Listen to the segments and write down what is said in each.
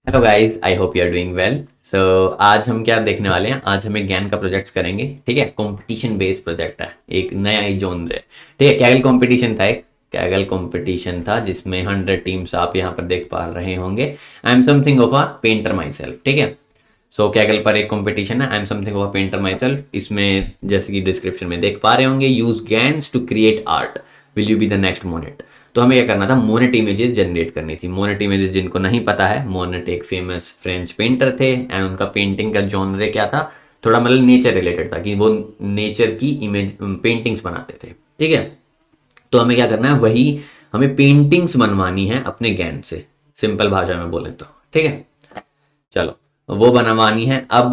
Hello guys, I hope you are doing well. So आज हम क्या देखने वाले हैं। आज हम एक ज्ञान का प्रोजेक्ट करेंगे। ठीक है, कंपटीशन बेस्ड प्रोजेक्ट है, एक नया ही जोन है। ठीक है, कैगल कंपटीशन था, एक कैगल कंपटीशन था जिसमें 100 टीम्स आप यहाँ पर देख पा रहे होंगे। I am something of a painter myself. ठीक है, सो कैगल पर एक कंपटीशन है, I am something of a painter myself. इसमें जैसे कि डिस्क्रिप्शन में देख पा रहे होंगे, use GANs to create art, will you be the next Monet. तो हमें क्या करना था, मोनेट इमेजेस जनरेट करनी थी। मोनेट इमेजेस जिनको नहीं पता है, मोनेट एक फेमस फ्रेंच पेंटर थे एंड उनका पेंटिंग का जॉनरे क्या था, थोड़ा मतलब नेचर रिलेटेड था कि वो नेचर की इमेज पेंटिंग्स बनाते थे। ठीक है, तो हमें क्या करना है, वही हमें पेंटिंग्स बनवानी है अपने ज्ञान से, सिंपल भाषा में बोले तो। ठीक है, चलो वो बनवानी है। अब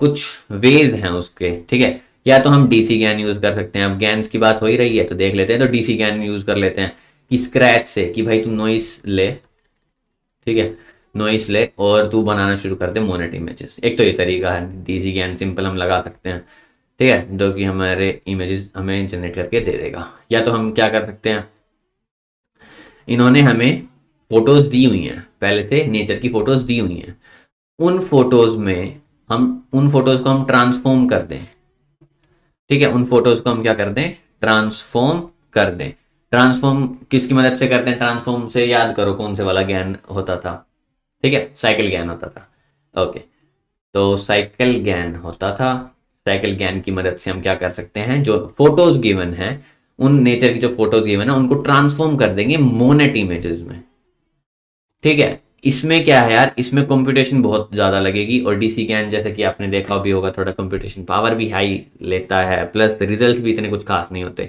कुछ वेज हैं उसके। ठीक है, या तो हम डीसी गैन यूज कर सकते हैं। अब गैन्स की बात हो ही रही है तो देख लेते हैं, तो डीसी गैन यूज कर लेते हैं कि स्क्रैच से कि भाई तू नॉइस ले। ठीक है, नॉइस ले और तू बनाना शुरू कर दे मोनेट इमेजेस। एक तो ये तरीका है, डीसी गैन सिंपल हम लगा सकते हैं। ठीक है, जो कि हमारे इमेजेस हमें जनरेट करके दे देगा। या तो हम क्या कर सकते हैं, इन्होंने हमें फोटोज दी हुई हैं, पहले से नेचर की फोटोज दी हुई हैं। उन फोटोज में हम उन फोटोज को हम ट्रांसफॉर्म कर दें। ठीक है, उन फोटोज को हम क्या कर दें, ट्रांसफॉर्म कर दें। ट्रांसफॉर्म किसकी मदद से करते हैं, ट्रांसफॉर्म से याद करो कौन से वाला ज्ञान होता था। ठीक है, साइकिल ज्ञान होता था। ओके, तो साइकिल ज्ञान होता था। साइकिल ज्ञान की मदद से हम क्या कर सकते हैं, जो फोटोज गिवन है, उन नेचर की जो फोटोज गिवन है उनको ट्रांसफॉर्म कर देंगे मोनेट इमेजेस में। ठीक है, इसमें क्या है यार, इसमें कंप्यूटेशन बहुत ज़्यादा लगेगी और डीसी कैन जैसे कि आपने देखा भी होगा, थोड़ा कंप्यूटेशन पावर भी हाई लेता है, प्लस रिजल्ट भी इतने कुछ खास नहीं होते।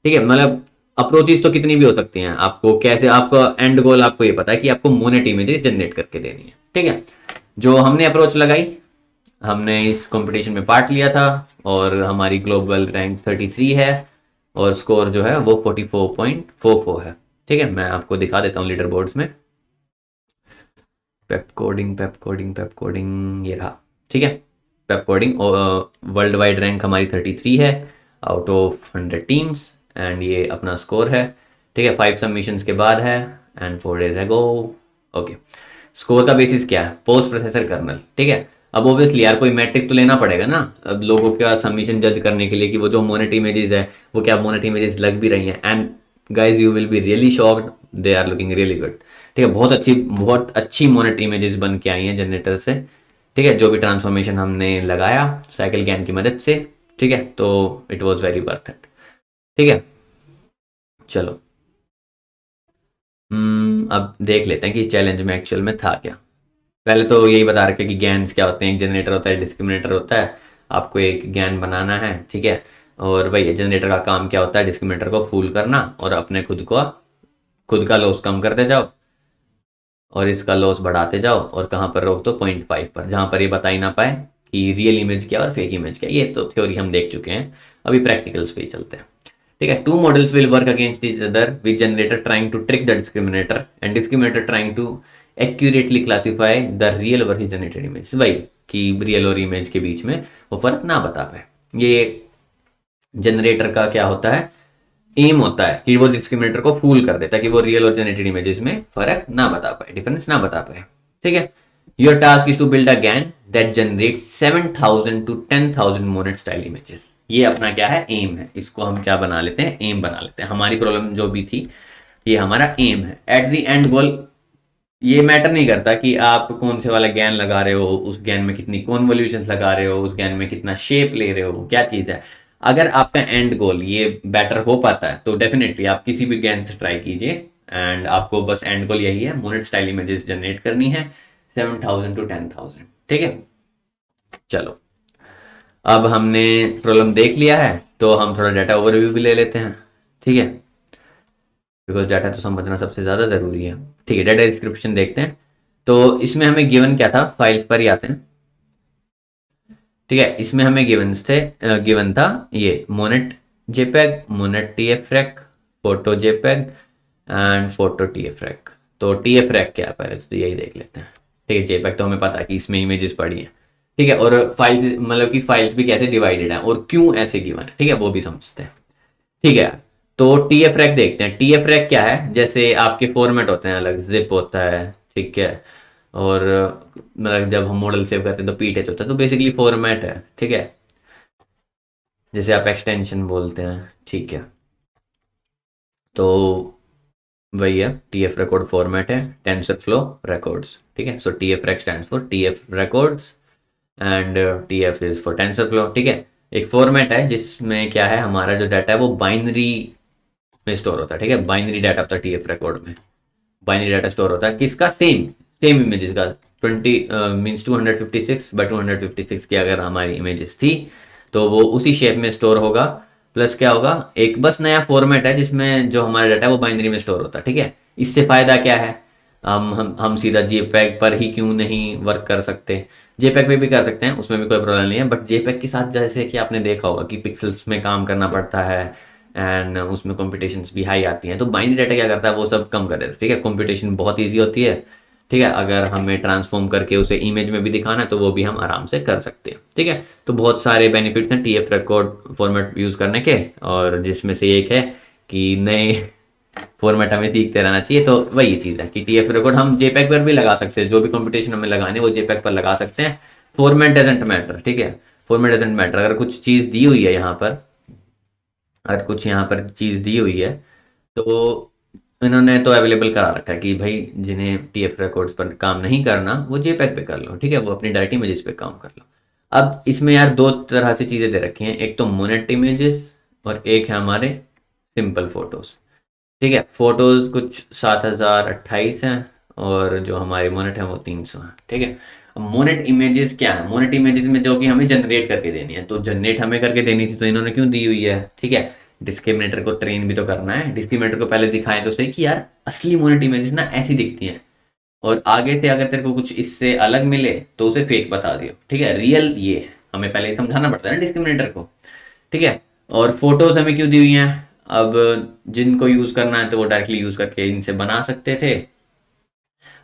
ठीक है, मतलब अप्रोचेस तो कितनी भी हो सकती हैं, आपको कैसे, आपका एंड गोल आपको ये पता है कि आपको मोनेट इमेजेस जनरेट करके देनी है। ठीक है, जो हमने अप्रोच लगाई, हमने इस कंपटीशन में पार्ट लिया था और हमारी ग्लोबल रैंक 33 है और स्कोर जो है वो 44.44 है। ठीक है, मैं आपको दिखा देता हूँ लीडर बोर्ड्स में। पेप कोडिंग ये रहा। ठीक है, पेप कोडिंग वर्ल्ड वाइड रैंक हमारी 33 है आउट ऑफ 100 टीम्स एंड ये अपना स्कोर है। ठीक है, 5 सबमिशंस के बाद है and 4 days ago. Okay, score का बेसिस क्या है, पोस्ट प्रोसेसर कर्नल। ठीक है, अब ऑब्वियसली यार कोई मैट्रिक तो लेना पड़ेगा ना, अब लोगों का सबमिशन जज करने के लिए कि वो जो मोनेट इमेजेस है वो क्या मोनेट इमेजेस लग भी रही हैं। And guys you will be really shocked, they are looking really good. ठीक है, बहुत अच्छी मोनेट इमेजेस बन के आई हैं जनरेटर से। ठीक है, जो भी ट्रांसफॉर्मेशन हमने लगाया साइकिल ज्ञान की मदद से। ठीक है, तो it was very worth it. ठीक है, चलो अब देख लेते हैं कि इस चैलेंज में एक्चुअल में था क्या। पहले तो यही बता रखे कि ज्ञान क्या होते हैं, एक जनरेटर होता है, डिस्क्रिमिनेटर होता है। आपको एक ज्ञान बनाना है। ठीक है, और वही जनरेटर का काम क्या होता है, डिस्क्रिमिनेटर को फूल करना और अपने खुद का लॉस कम करते जाओ और इसका लॉस बढ़ाते जाओ और कहाँ पर रोक दो, 0.5 पर, जहाँ पर ये बता ही ना पाए कि रियल इमेज क्या और फेक इमेज क्या। ये तो थ्योरी हम देख चुके हैं, अभी प्रैक्टिकल्स पे ही चलते हैं। ठीक है, two models will work against each other with generator trying to trick the discriminator and discriminator trying to accurately classify the real versus generated image. भाई कि रियल और इमेज के बीच में वो फर्क ना बता पाए। ये जनरेटर का क्या होता है, एम होता है कि वो डिस्क्रिमिनेटर को फूल कर दे ताकि वो रियल और जनरेटेड इमेजेस में फर्क ना बता पाए, डिफरेंस ना बता पाए। ठीक है, your task is to build a GAN that generate 7,000 to 10,000 Monet style images. ये अपना क्या है, एम है। इसको हम क्या बना लेते हैं, एम बना लेते हैं। हमारी प्रॉब्लम जो भी थी, ये हमारा एम है। एट द एंड गोल, ये मैटर नहीं करता कि आप कौन से वाला ज्ञान लगा रहे हो, उस ज्ञान में कितनी कॉन्वोल्यूशंस लगा रहे हो, उस ज्ञान में कितना शेप ले रहे हो, क्या चीज़ है। अगर आपका एंड गोल ये बेटर हो पाता है तो डेफिनेटली आप किसी भी ज्ञान से ट्राई कीजिए। एंड आपको बस एंड गोल यही है, मोनेट स्टाइल इमेजेस जनरेट करनी है 7,000 to 10,000। ठीक है, चलो अब हमने प्रॉब्लम देख लिया है तो हम थोड़ा डाटा ओवरव्यू भी ले लेते हैं। ठीक है, बिकॉज डाटा तो समझना सबसे ज़्यादा ज़रूरी है। ठीक है, डाटा डिस्क्रिप्शन देखते हैं। तो इसमें हमें गिवन क्या था, फाइल्स पर ही आते हैं। ठीक है, इसमें हमें गिवन था ये Monet JPEG, Monet TFRec, photo JPEG and photo TFRec. तो टीएफरेक क्या है पहले तो यही देख लेते हैं। ठीक है, जेपेग तो हमें पता है कि इसमें इमेजेस पड़ी हैं। ठीक है, और फाइल्स मतलब कि फाइल्स भी कैसे डिवाइडेड है और क्यों ऐसे गिवन है, ठीक है, वो भी समझते हैं। ठीक है, तो टीएफरेक देखते हैं। टीएफरेक क्या है, जैसे आपके फॉर्मेट होते हैं अलग, जिप होता है। ठीक है, और मतलब जब हम मॉडल सेव करते हैं तो पीटेच होता है। तो बेसिकली फॉर्मेट है, ठीक है, जैसे आप एक्सटेंशन बोलते हैं, ठीक है। तो वही है, टी एफ रिकॉर्ड फॉर्मेट है, टेंसर फ्लो रिकॉर्ड्स, ठीक है। So T F rec stand for T F records and T F is for TensorFlow, ठीक है। एक फॉर्मेट है जिसमें क्या है, हमारा जो डाटा है वो बाइनरी में स्टोर होता है, ठीक है। बाइनरी डाटा होता है टी एफ रिकॉर्ड में, बाइनरी डाटा स्टोर होता है किसका, सेम सेम इमेजेस का। 20 मीन्स 256 की अगर हमारी इमेजेस थी तो वो उसी शेप में स्टोर होगा। प्लस क्या होगा, एक बस नया फॉर्मेट है जिसमें जो हमारा डाटा है वो बाइनरी में स्टोर होता है, ठीक है। इससे फायदा क्या है, हम सीधा जेपैग पर ही क्यों नहीं वर्क कर सकते, जेपैग पे भी कर सकते हैं, उसमें भी कोई प्रॉब्लम नहीं है। बट जेपैग के साथ जैसे कि आपने देखा होगा कि पिक्सल्स में काम करना पड़ता है एंड उसमें कॉम्पिटिशन्स भी हाई आती हैं। तो बाइनरी डाटा क्या करता है, वो सब कम कर देता है, ठीक है। कॉम्पिटिशन बहुत ईजी होती है, ठीक है। अगर हमें ट्रांसफॉर्म करके उसे इमेज में भी दिखाना है तो वो भी हम आराम से कर सकते हैं, ठीक है। तो बहुत सारे बेनिफिट्स हैं T F record format use करने के, और जिसमें से एक है कि नए फॉर्मेट हमें सीखते रहना चाहिए। तो वही चीज़ है कि टी एफ रिकॉर्ड हम जेपैग पर भी लगा सकते हैं, जो भी कॉम्पिटिशन हमें लगाने वो जेपैग पर लगा सकते हैं। फॉर्मेट डजेंट मैटर, ठीक है, फॉर्मेट डजेंट मैटर। अगर कुछ चीज़ दी हुई है यहाँ पर, अगर कुछ यहाँ पर चीज़ दी हुई है तो इन्होंने तो अवेलेबल करा रखा है कि भाई जिन्हें टी एफ रिकॉर्ड्स पर काम नहीं करना वो जेपैग पे कर लो, ठीक है, वो अपनी डायरेक्ट इमेजेस पे काम कर लो। अब इसमें यार दो तरह से चीज़ें दे रखी हैं, एक तो मोनेट इमेजेस और एक है हमारे सिंपल फोटोज, ठीक है। फोटोज कुछ 7028 हैं और जो हमारे मोनेट है वो 300 है, ठीक है। अब मोनेट इमेजेस क्या है, मोनेट इमेजेस में जो कि हमें जनरेट करके देनी है, तो जनरेट हमें करके देनी थी तो इन्होंने क्यों दी हुई है, ठीक है। डिस्क्रिमिनेटर को ट्रेन भी तो करना है, डिस्क्रिमिनेटर को पहले दिखाएं तो सही कि यार असली मोनेट इमेजेस ना ऐसी दिखती हैं, और आगे से अगर तेरे को कुछ इससे अलग मिले तो उसे फेक बता दियो, ठीक है। रियल ये है, हमें पहले ही समझाना पड़ता है ना डिस्क्रिमिनेटर को, ठीक है। और फोटोज हमें क्यों दी हुई हैं, अब जिनको यूज करना है तो वो डायरेक्टली यूज करके इनसे बना सकते थे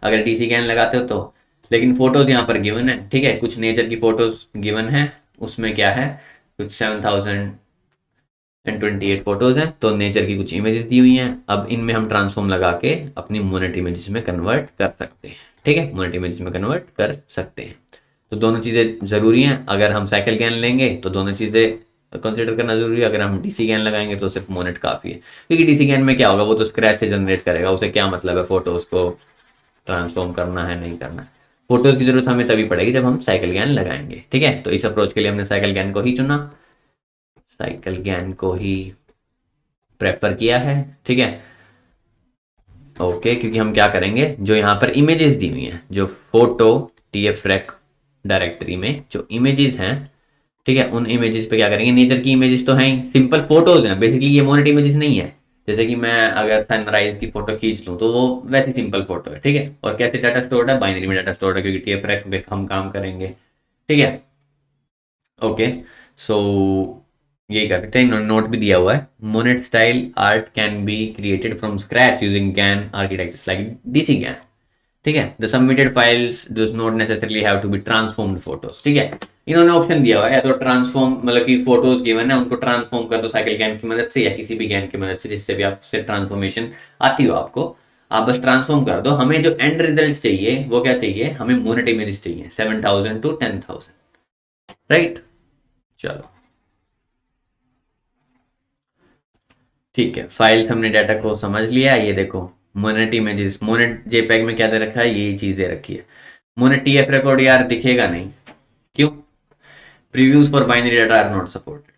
अगर डीसी कैन लगाते हो तो। लेकिन फोटोज यहाँ पर गिवन है, ठीक है, कुछ नेचर की फोटोज गिवन है, उसमें क्या है, कुछ 7028 फोटोज हैं, तो नेचर की कुछ इमेजेस दी हुई हैं। अब इनमें हम ट्रांसफॉर्म लगा के अपनी मोनेट इमेजेस में कन्वर्ट कर सकते हैं, ठीक है, मोनेट इमेजेस में कन्वर्ट कर सकते हैं। तो दोनों चीज़ें ज़रूरी हैं। अगर हम साइकिल कैन लेंगे तो दोनों चीज़ें कंसिडर करना जरूरी है, अगर हम डीसी कैन लगाएंगे तो सिर्फ मोनेट काफ़ी है, क्योंकि डीसी कैन में क्या होगा, वो तो स्क्रैच से जनरेट करेगा, उसे क्या मतलब है फोटोज को ट्रांसफॉर्म करना है नहीं करना है। फोटोज की जरूरत हमें तभी पड़ेगी जब हम साइकिल गैन लगाएंगे, ठीक है। तो इस अप्रोच के लिए हमने साइकिल गैन को ही चुना, साइकिल गैन को ही प्रेफर किया है, ठीक है। ओके, क्योंकि हम क्या करेंगे, जो यहाँ पर इमेजेस दी हुई हैं, जो photo T F rec directory में जो इमेजेस हैं, ठीक है, उन इमेजेस पे क्या करेंगे, नेचर की इमेजेस तो हैं, सिंपल फोटोज हैं बेसिकली, ये मोनेट इमेजेस नहीं है। जैसे कि मैं अगर सनराइज की फोटो खींच लूँ तो वो वैसी सिंपल फोटो है, ठीक है। और कैसे डाटा स्टोर्ड है, बाइनरी में डाटा स्टोर्ड है, क्योंकि टीएफ रैक पे हम काम करेंगे, ठीक है। ओके, सो यही कर सकते हैं, इन्होंने नोट भी दिया हुआ है, Monet style art can be created from scratch using GAN architectures like DC GAN, ठीक है। The submitted files does not necessarily have to be transformed photos, ठीक है। इन्होंने ऑप्शन दिया हुआ है, या तो ट्रांसफॉर्म मतलब कि फोटोज गिवन है उनको ट्रांसफॉर्म कर दो साइकिल गैन की मदद से, या किसी भी गैन की मदद से जिससे भी आपसे ट्रांसफॉर्मेशन आती हो आपको, आप बस ट्रांसफॉर्म कर दो। हमें जो एंड रिजल्ट चाहिए वो क्या चाहिए, हमें मोनेट इमेजेस चाहिए 7000 to 10,000, राइट। चलो ठीक है, फाइल्स हमने डाटा को समझ लिया। ये देखो मोनेट इमेजेस, मोनेट जेपैग में क्या दे रखा है, यही चीज दे रखी है। मोनेट टीएफ रिकॉर्ड यार दिखेगा नहीं, क्यों, previews for binary data are not supported,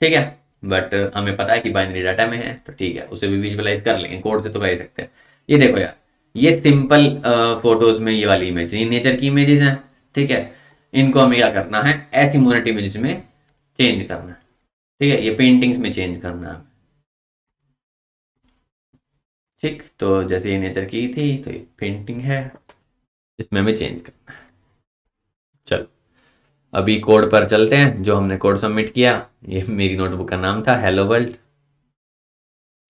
ठीक है। बट हमें पता है कि बाइनरी डाटा में है तो ठीक है, उसे भी विजुअलाइज कर लेंगे, कोड से तो कर ही सकते हैं। ये देखो यार, ये सिंपल फोटोज में ये वाली इमेज, ये नेचर की इमेजेस हैं, ठीक है। इनको हमें क्या करना है, ऐसी मोनेट इमेजेस में चेंज करना है, ठीक है, ये पेंटिंग्स में चेंज करना है, ठीक। तो जैसे ये नेचर की थी तो ये पेंटिंग है, इसमें हमें चेंज करना है। चलो अभी कोड पर चलते हैं, जो हमने कोड सबमिट किया, ये मेरी नोटबुक का नाम था हेलो वर्ल्ड,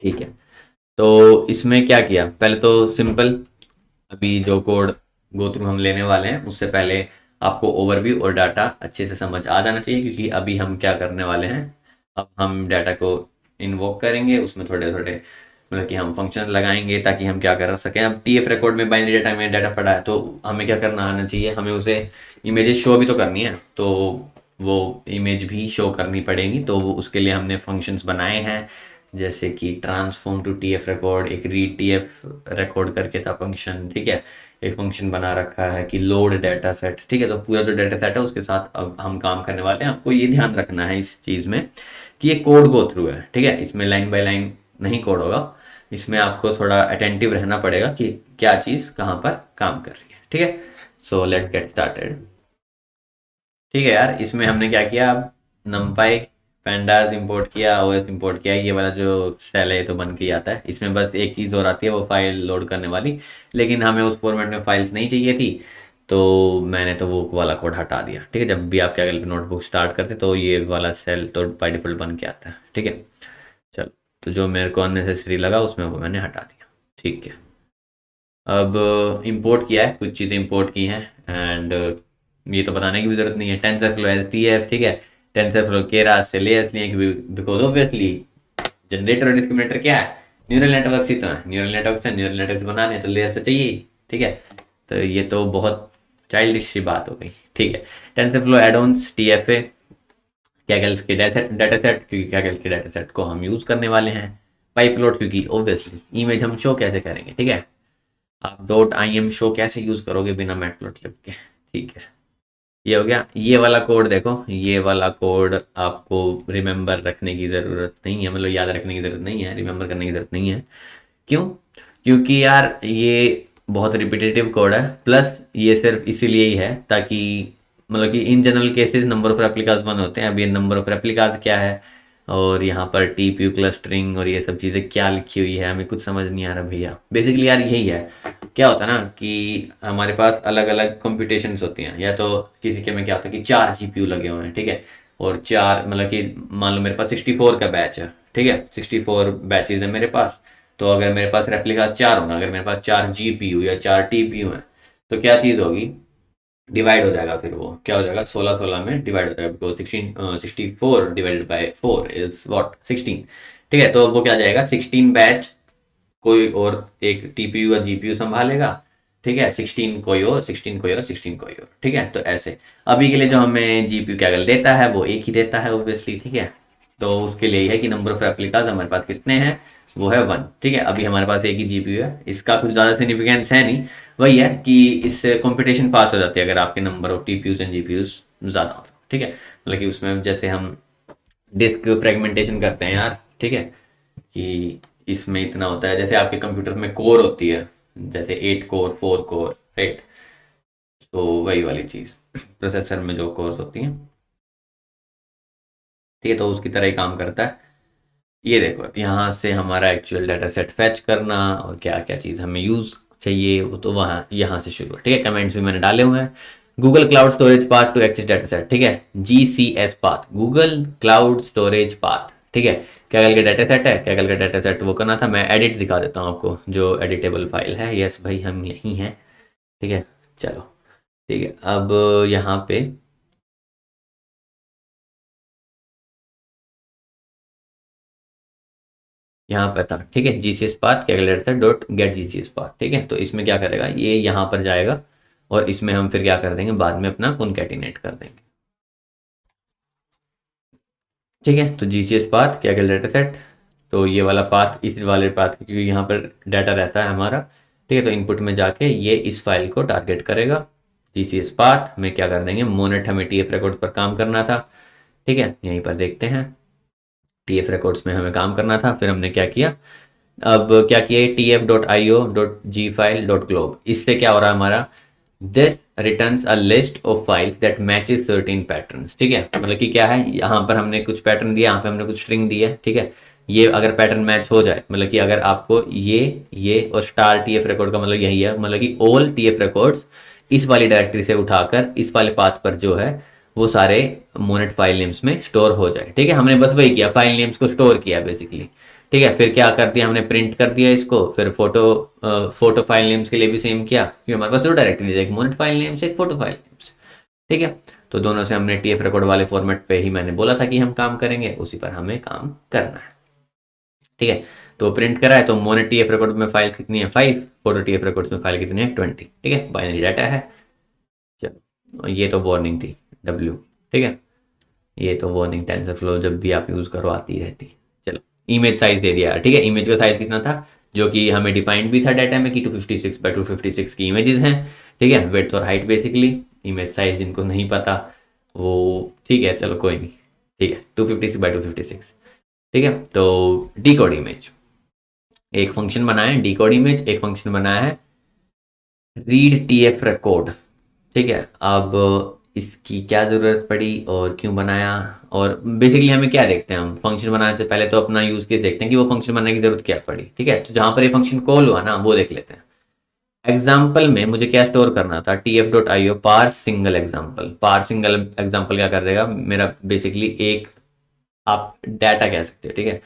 ठीक है। तो इसमें क्या किया, पहले तो सिंपल, अभी जो कोड गो थ्रू हम लेने वाले हैं उससे पहले आपको ओवरव्यू और डाटा अच्छे से समझ आ जाना चाहिए, क्योंकि अभी हम क्या करने वाले हैं, अब हम डाटा को इन्वोक करेंगे, उसमें थोड़े थोड़े मतलब कि हम फंक्शन लगाएंगे ताकि हम क्या कर सकें। अब टीएफ रिकॉर्ड में बाइनरी डाटा में डाटा पड़ा है तो हमें क्या करना आना चाहिए, हमें उसे इमेजेस शो भी तो करनी है, तो वो इमेज भी शो करनी पड़ेगी। तो वो उसके लिए हमने फंक्शंस बनाए हैं, जैसे कि ट्रांसफॉर्म टू टीएफ रिकॉर्ड, एक रीड टीएफ रिकॉर्ड करके था फंक्शन, ठीक है। एक फंक्शन बना रखा है कि लोड डाटा सेट, ठीक है। तो पूरा जो डाटा सेट है उसके साथ अब हम काम करने वाले हैं। आपको ये ध्यान रखना है इस चीज़ में कि ये कोड गो थ्रू है, ठीक है। इसमें लाइन बाय लाइन नहीं कोड होगा, इसमें आपको थोड़ा अटेंटिव रहना पड़ेगा कि क्या चीज़ कहाँ पर काम कर रही है, ठीक है। So let's get started. ठीक है यार, इसमें हमने क्या किया, अब numpy pandas इंपोर्ट किया, os इंपोर्ट किया। ये वाला जो सेल है ये तो बन के ही आता है। इसमें बस एक चीज़ और आती है, वो फाइल लोड करने वाली, लेकिन हमें उस फॉर्मेट में फाइल्स नहीं चाहिए थी, तो मैंने तो वो वाला कोड हटा दिया, ठीक है। जब भी आप क्या करते नोटबुक स्टार्ट करते तो ये वाला सेल तो बाय डिफॉल्ट बन के आता है, ठीक है। चलो, तो जो मेरे को अननेसेसरी लगा उसमें वो मैंने हटा दिया, ठीक है। अब इंपोर्ट किया है, कुछ चीज़ें इंपोर्ट की हैं, एंड ये तो बताने की भी जरूरत नहीं है। Tensor flow S T F, ठीक है। टेंसर फ्लो केरास से लेयर्स लिए, बिकॉज ऑब्वियसली जनरेटर और डिस्क्रिमिनेटर क्या है, न्यूरल नेटवर्क ही तो है। न्यूरल नेटवर्क से न्यूरल नेटवर्क बनाने हैं तो लेयर्स तो चाहिए ही, ठीक है। तो ये तो बहुत चाइल्डिश सी बात हो गई, ठीक है। TensorFlow addons T F A Kaggle's के डाटा सेट, क्योंकि कैगल्स के डाटा सेट को हम यूज करने वाले हैं। पाइपलोड, क्योंकि ऑब्वियसली इमेज हम शो कैसे करेंगे, ठीक है। आप डॉट आई एम शो कैसे यूज करोगे बिना मैटप्लॉटलिब के, ठीक है। ये हो गया। ये वाला कोड देखो, ये वाला कोड आपको रिमेंबर रखने की ज़रूरत नहीं है, मतलब याद रखने की ज़रूरत नहीं है, रिमेंबर करने की ज़रूरत नहीं है। क्यों? क्योंकि यार ये बहुत रिपीटेटिव कोड है, प्लस ये सिर्फ इसीलिए ही है ताकि मतलब कि in general cases number of replicas one होते हैं। अब ये नंबर ऑफ रेप्लिकास क्या है और यहाँ पर टीपीयू क्लस्टरिंग और ये सब चीज़ें क्या लिखी हुई है, हमें कुछ समझ नहीं आ रहा भैया। बेसिकली यार यही है, क्या होता है ना कि हमारे पास अलग अलग कंप्यूटेशंस होती हैं, या तो किसी के में क्या होता है कि 4 जीपीयू लगे हुए हैं, ठीक है। और 4 मतलब कि मान लो मेरे पास 64 का बैच है, ठीक है। 64 बैचेज है मेरे पास। तो अगर मेरे पास रेप्लिकास 4 होना, अगर मेरे पास 4 जीपीयू या 4 टीपीयू हैं, तो क्या चीज़ होगी, डिवाइड हो जाएगा। फिर वो क्या हो जाएगा, 16 में डिवाइड हो जाएगा, because 64 divided by 4 is what 16, ठीक है। तो वो क्या जाएगा, 16 बैच कोई और एक टीपीयू या जीपीयू संभालेगा, ठीक है। 16 कोई और, 16 कोई और, 16 कोई और, ठीक है। तो ऐसे अभी के लिए जो हमें जीपीयू क्या देता है वो एक ही देता है ऑब्वियसली, ठीक है। तो उसके लिए है कि नंबर ऑफ रेप्लिकास हमारे पास कितने हैं, वो है 1, ठीक है। अभी हमारे पास एक ही जीपीयू है, इसका कुछ ज़्यादा सिग्निफिकेंस है नहीं। वही है कि इससे कंपटीशन फास्ट हो जाती है अगर आपके नंबर ऑफ टीपीयूज एंड जीपीयूज ज़्यादा हो, ठीक है। मतलब कि उसमें जैसे हम डिस्क फ्रेगमेंटेशन करते हैं यार, ठीक है, कि इसमें इतना होता है, जैसे आपके कंप्यूटर में कोर होती है, जैसे 8 कोर 4 कोर, राइट। तो वही वाली चीज़ प्रोसेसर में जो कोर्स होती हैं, ठीक है, तो उसकी तरह ही काम करता है। ये देखो, यहाँ से हमारा एक्चुअल डाटा सेट फैच करना और क्या क्या चीज़ हमें यूज़ चाहिए वो तो वहाँ यहाँ से शुरू है, ठीक है। कमेंट्स भी मैंने डाले हुए हैं। Google cloud storage path to access data set, ठीक है। GCS path, Google cloud storage path, ठीक है। कैगल का डाटा सेट है, कैगल का डाटा सेट वो करना था। मैं एडिट दिखा देता हूँ आपको, जो एडिटेबल फाइल है। यस भाई, हम यहीं हैं, ठीक है। चलो, ठीक है। अब यहाँ पे यहाँ पर था, ठीक है, GCS path calculator dot gate GCS path, ठीक है। तो इसमें क्या करेगा, ये यहाँ पर जाएगा और इसमें हम फिर क्या कर देंगे, बाद में अपना कॉन्कैटिनेट कर देंगे, ठीक है। तो जीसीएस पाथ कैलकुलेटर सेट, तो ये वाला पाथ इस वाले पाथ, क्योंकि यहाँ पर डाटा रहता है हमारा, ठीक है। तो इनपुट में जाके ये इस फाइल को टारगेट करेगा। जीसीएस पाथ में क्या कर देंगे, मोनेट हमें टीएफ रिकॉर्ड पर काम करना था, ठीक है। यहीं पर देखते हैं, टीएफ रिकॉर्ड्स में हमें काम करना था। फिर हमने क्या किया, अब क्या किया, tf.io.gfile.glob, इससे क्या हो रहा है हमारा, this returns a list of files that matches certain patterns, ठीक है। मतलब कि क्या है, यहाँ पर हमने कुछ पैटर्न दिया, यहाँ पे हमने कुछ स्ट्रिंग दी है, ठीक है। ये अगर पैटर्न मैच हो जाए, मतलब कि अगर आपको ये और स्टार टीएफ रिकॉर्ड का मतलब यही है, मतलब कि ऑल टीएफ रिकॉर्ड्स इस वाली डायरेक्टरी से उठाकर इस वाले पाथ पर जो है वो सारे मोनेट फाइल नेम्स में स्टोर हो जाए, ठीक है। हमने बस वही किया, फाइल नेम्स को स्टोर किया बेसिकली, ठीक है। फिर क्या कर दिया हमने, प्रिंट कर दिया इसको। फिर फोटो फाइल नेम्स के लिए भी सेम किया, क्योंकि हमारे पास दो डायरेक्टरीज है, एक मोनेट फाइल नेम्स, एक फोटो फाइल नेम्स, ठीक है। तो दोनों से हमने टीएफ रिकॉर्ड वाले फॉर्मेट पे ही मैंने बोला था कि हम काम करेंगे, उसी पर हमें काम करना है। ठीक है, तो प्रिंट करा है तो मोनो टीएफ रिकॉर्ड में फाइल कितनी है 5, फोटो टीएफ रिकॉर्ड में फाइल कितनी है 20। ठीक है, बाइनरी डाटा है। चलो ये तो वार्निंग थी डब्ल्यू। ठीक है, ये तो वार्निंग टेंसरफ्लो जब भी आप यूज करो आती रहती। चलो इमेज साइज दे दिया। ठीक है, इमेज का साइज कितना था जो कि हमें डिफाइंड भी था डाटा में कि 256 बाई 256 की इमेजेस हैं। ठीक है, विड्थ और हाइट बेसिकली। इमेज साइज जिनको नहीं पता वो ठीक है, चलो कोई नहीं। ठीक है, 256 बाई 256। ठीक है, तो डीकोड इमेज एक फंक्शन बनाया है, डीकोड इमेज एक फंक्शन बनाया है रीड टीएफ रिकॉर्ड। ठीक है, अब इसकी क्या ज़रूरत पड़ी और क्यों बनाया, और बेसिकली हमें क्या देखते हैं हम फंक्शन बनाने से पहले तो अपना यूज केस देखते हैं कि वो फंक्शन बनाने की ज़रूरत क्या पड़ी। ठीक है, तो जहाँ पर ये फंक्शन कॉल हुआ ना वो देख लेते हैं। एग्जाम्पल में मुझे क्या स्टोर करना था tf.io पार सिंगल एग्जाम्पल। पार सिंगल एग्जाम्पल क्या कर देगा मेरा बेसिकली एक आप डाटा कह सकते हो। ठीक है,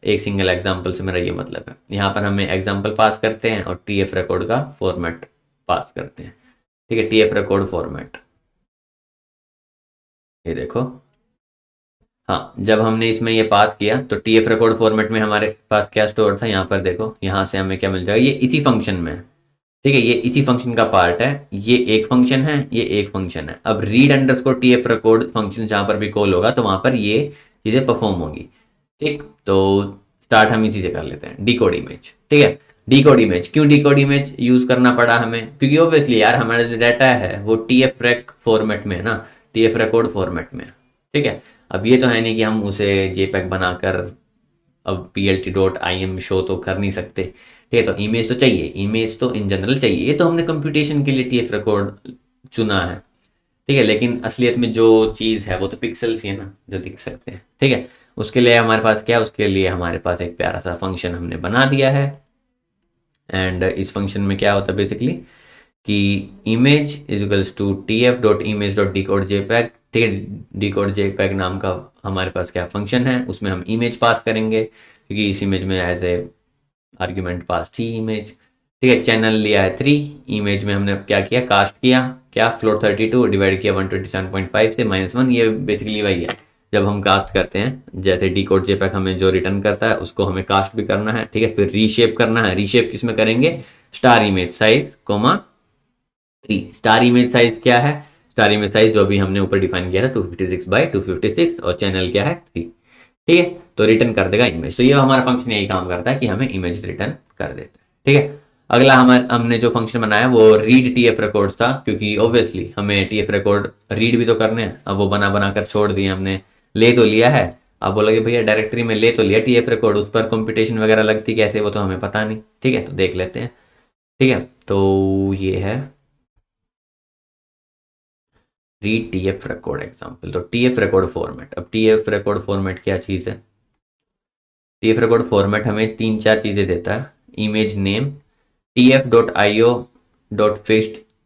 एक सिंगल एग्जाम्पल से मेरा ये मतलब है। यहाँ पर हमें एग्जाम्पल पास करते हैं और टीएफ रिकॉर्ड का फॉर्मेट पास करते हैं। ठीक है, टीएफ रिकॉर्ड फॉर्मेट ये देखो। हाँ, जब हमने इसमें ये पास किया तो टीएफ रिकॉर्ड फॉर्मेट में हमारे पास क्या स्टोर था, यहाँ पर देखो, यहाँ से हमें क्या मिल जाएगा, ये इसी फंक्शन में है। ठीक है, ये इसी फंक्शन का पार्ट है। ये एक फंक्शन है, ये एक फंक्शन है। अब read underscore TF record function जहां पर भी कॉल होगा तो वहां पर ये चीजें परफॉर्म होगी। ठीक, तो स्टार्ट हम इसी से कर लेते हैं, डीकोड इमेज। ठीक है, डीकोड इमेज क्यों डीकोड इमेज यूज करना पड़ा हमें, क्योंकि ऑब्वियसली यार हमारा जो डाटा है वो टीएफ रेक फॉर्मेट में है ना, टीएफ रिकॉर्ड फॉर्मेट में। ठीक है, अब ये तो है नहीं कि हम उसे जेपेग बनाकर अब plt.im शो तो कर नहीं सकते। ठीक है, तो इमेज तो चाहिए, इमेज तो इन जनरल चाहिए। ये तो हमने कंप्यूटेशन के लिए टीएफ रिकॉर्ड चुना है। ठीक है, लेकिन असलियत में जो चीज़ है वो तो पिक्सल्स ही है ना जो दिख सकते हैं। ठीक है, उसके लिए हमारे पास क्या, उसके लिए हमारे पास एक प्यारा सा फंक्शन हमने बना दिया है। एंड इस फंक्शन में क्या होता है बेसिकली कि image is equals to tf.image.decode.jpg। ठीक है, डिकोड जेपैग नाम का हमारे पास क्या फंक्शन है, उसमें हम इमेज पास करेंगे क्योंकि इस इमेज में एज ए आर्ग्यूमेंट पास थी इमेज। ठीक है, चैनल लिया है 3। इमेज में हमने क्या किया, कास्ट किया, क्या फ्लोट 32 डिवाइड किया 127.5 से -1। ये बेसिकली वही है जब हम कास्ट करते हैं, जैसे डीकोड जेपैग हमें जो रिटर्न करता है उसको हमें कास्ट भी करना है। ठीक है, फिर रीशेप करना है। रीशेप किस में करेंगे, star image size comma 3। Star image size क्या है, स्टार इमेज साइज जो अभी हमने ऊपर डिफाइन किया था 256 बाई 256 और चैनल क्या है 3। ठीक है, तो रिटर्न कर देगा इमेज। तो ये हमारा फंक्शन यही काम करता है कि हमें इमेज रिटर्न कर देता है। ठीक है, अगला हमने जो फंक्शन बनाया वो रीड टीएफ रिकॉर्ड्स था, क्योंकि ऑब्वियसली हमें टीएफ रिकॉर्ड रीड भी तो करने हैं। अब वो बना बना कर छोड़ दिए हमने, ले तो लिया है। अब बोलोगे भैया डायरेक्टरी में ले तो लिया टीएफ रिकॉर्ड, उस पर कंप्यूटेशन वगैरह लगती कैसे वो तो हमें पता नहीं। ठीक है, तो देख लेते हैं। ठीक है, तो ये है रीड टीएफ रिकॉर्ड एग्जाम्पल। तो टीएफ रिकॉर्ड फॉर्मेट, अब टीएफ रिकॉर्ड फॉर्मेट क्या चीज़ है, टीएफ रिकॉर्ड फॉर्मेट हमें 3-4 चीज़ें देता है। Image name, tf.io.fixed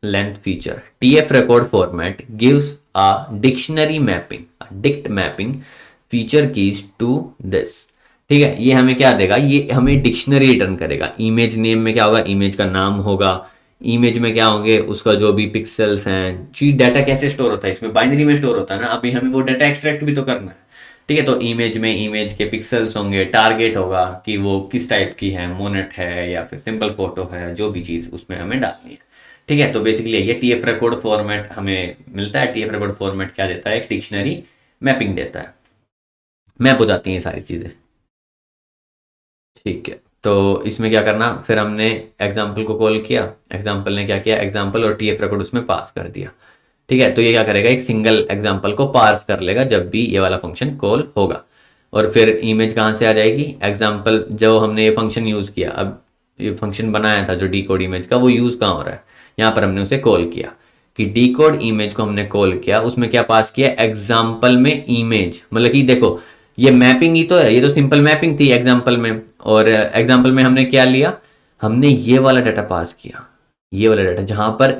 length feature. TF record format gives a dictionary mapping, a dict mapping feature keys to this. ठीक है, ये हमें क्या देगा, ये हमें डिक्शनरी रिटर्न करेगा। इमेज नेम में क्या होगा, इमेज का नाम होगा। इमेज में क्या होंगे, उसका जो भी पिक्सल्स हैं। जी डाटा कैसे स्टोर होता है, इसमें बाइनरी में स्टोर होता है ना, अभी हमें वो डाटा एक्सट्रैक्ट भी तो करना है। ठीक है, तो इमेज में इमेज के पिक्सल्स होंगे, टारगेट होगा कि वो किस टाइप की है, मोनेट है या फिर सिंपल फोटो है, जो भी चीज़ उसमें हमें डालनी है। ठीक है, तो बेसिकली ये टीएफ रिकॉर्ड फॉर्मेट हमें मिलता है। टीएफ रिकॉर्ड फॉर्मेट क्या देता है, एक डिक्शनरी मैपिंग देता है, मैप हो जाती हैं ये सारी चीज़ें। ठीक है, तो इसमें क्या करना, फिर हमने एग्जाम्पल को कॉल किया, एग्जाम्पल ने क्या किया, एग्जाम्पल और टीएफ रिकॉर्ड उसमें पास कर दिया। ठीक है, तो ये क्या करेगा, एक सिंगल एग्जाम्पल को पार्स कर लेगा जब भी ये वाला फंक्शन कॉल होगा। और फिर इमेज कहाँ से आ जाएगी, एग्जाम्पल जो हमने ये फंक्शन यूज़ किया, अब ये फंक्शन बनाया था जो डी कोड इमेज का, वो यूज़ कहाँ हो रहा है, यहाँ पर हमने उसे कॉल किया कि डी कोड इमेज को हमने कॉल किया, उसमें क्या पास किया, एग्जाम्पल में इमेज। मतलब कि देखो ये मैपिंग ही तो है, ये तो सिंपल मैपिंग थी एग्जाम्पल में। और एग्जाम्पल में हमने क्या लिया, हमने ये वाला डाटा पास किया, ये वाला डाटा जहां पर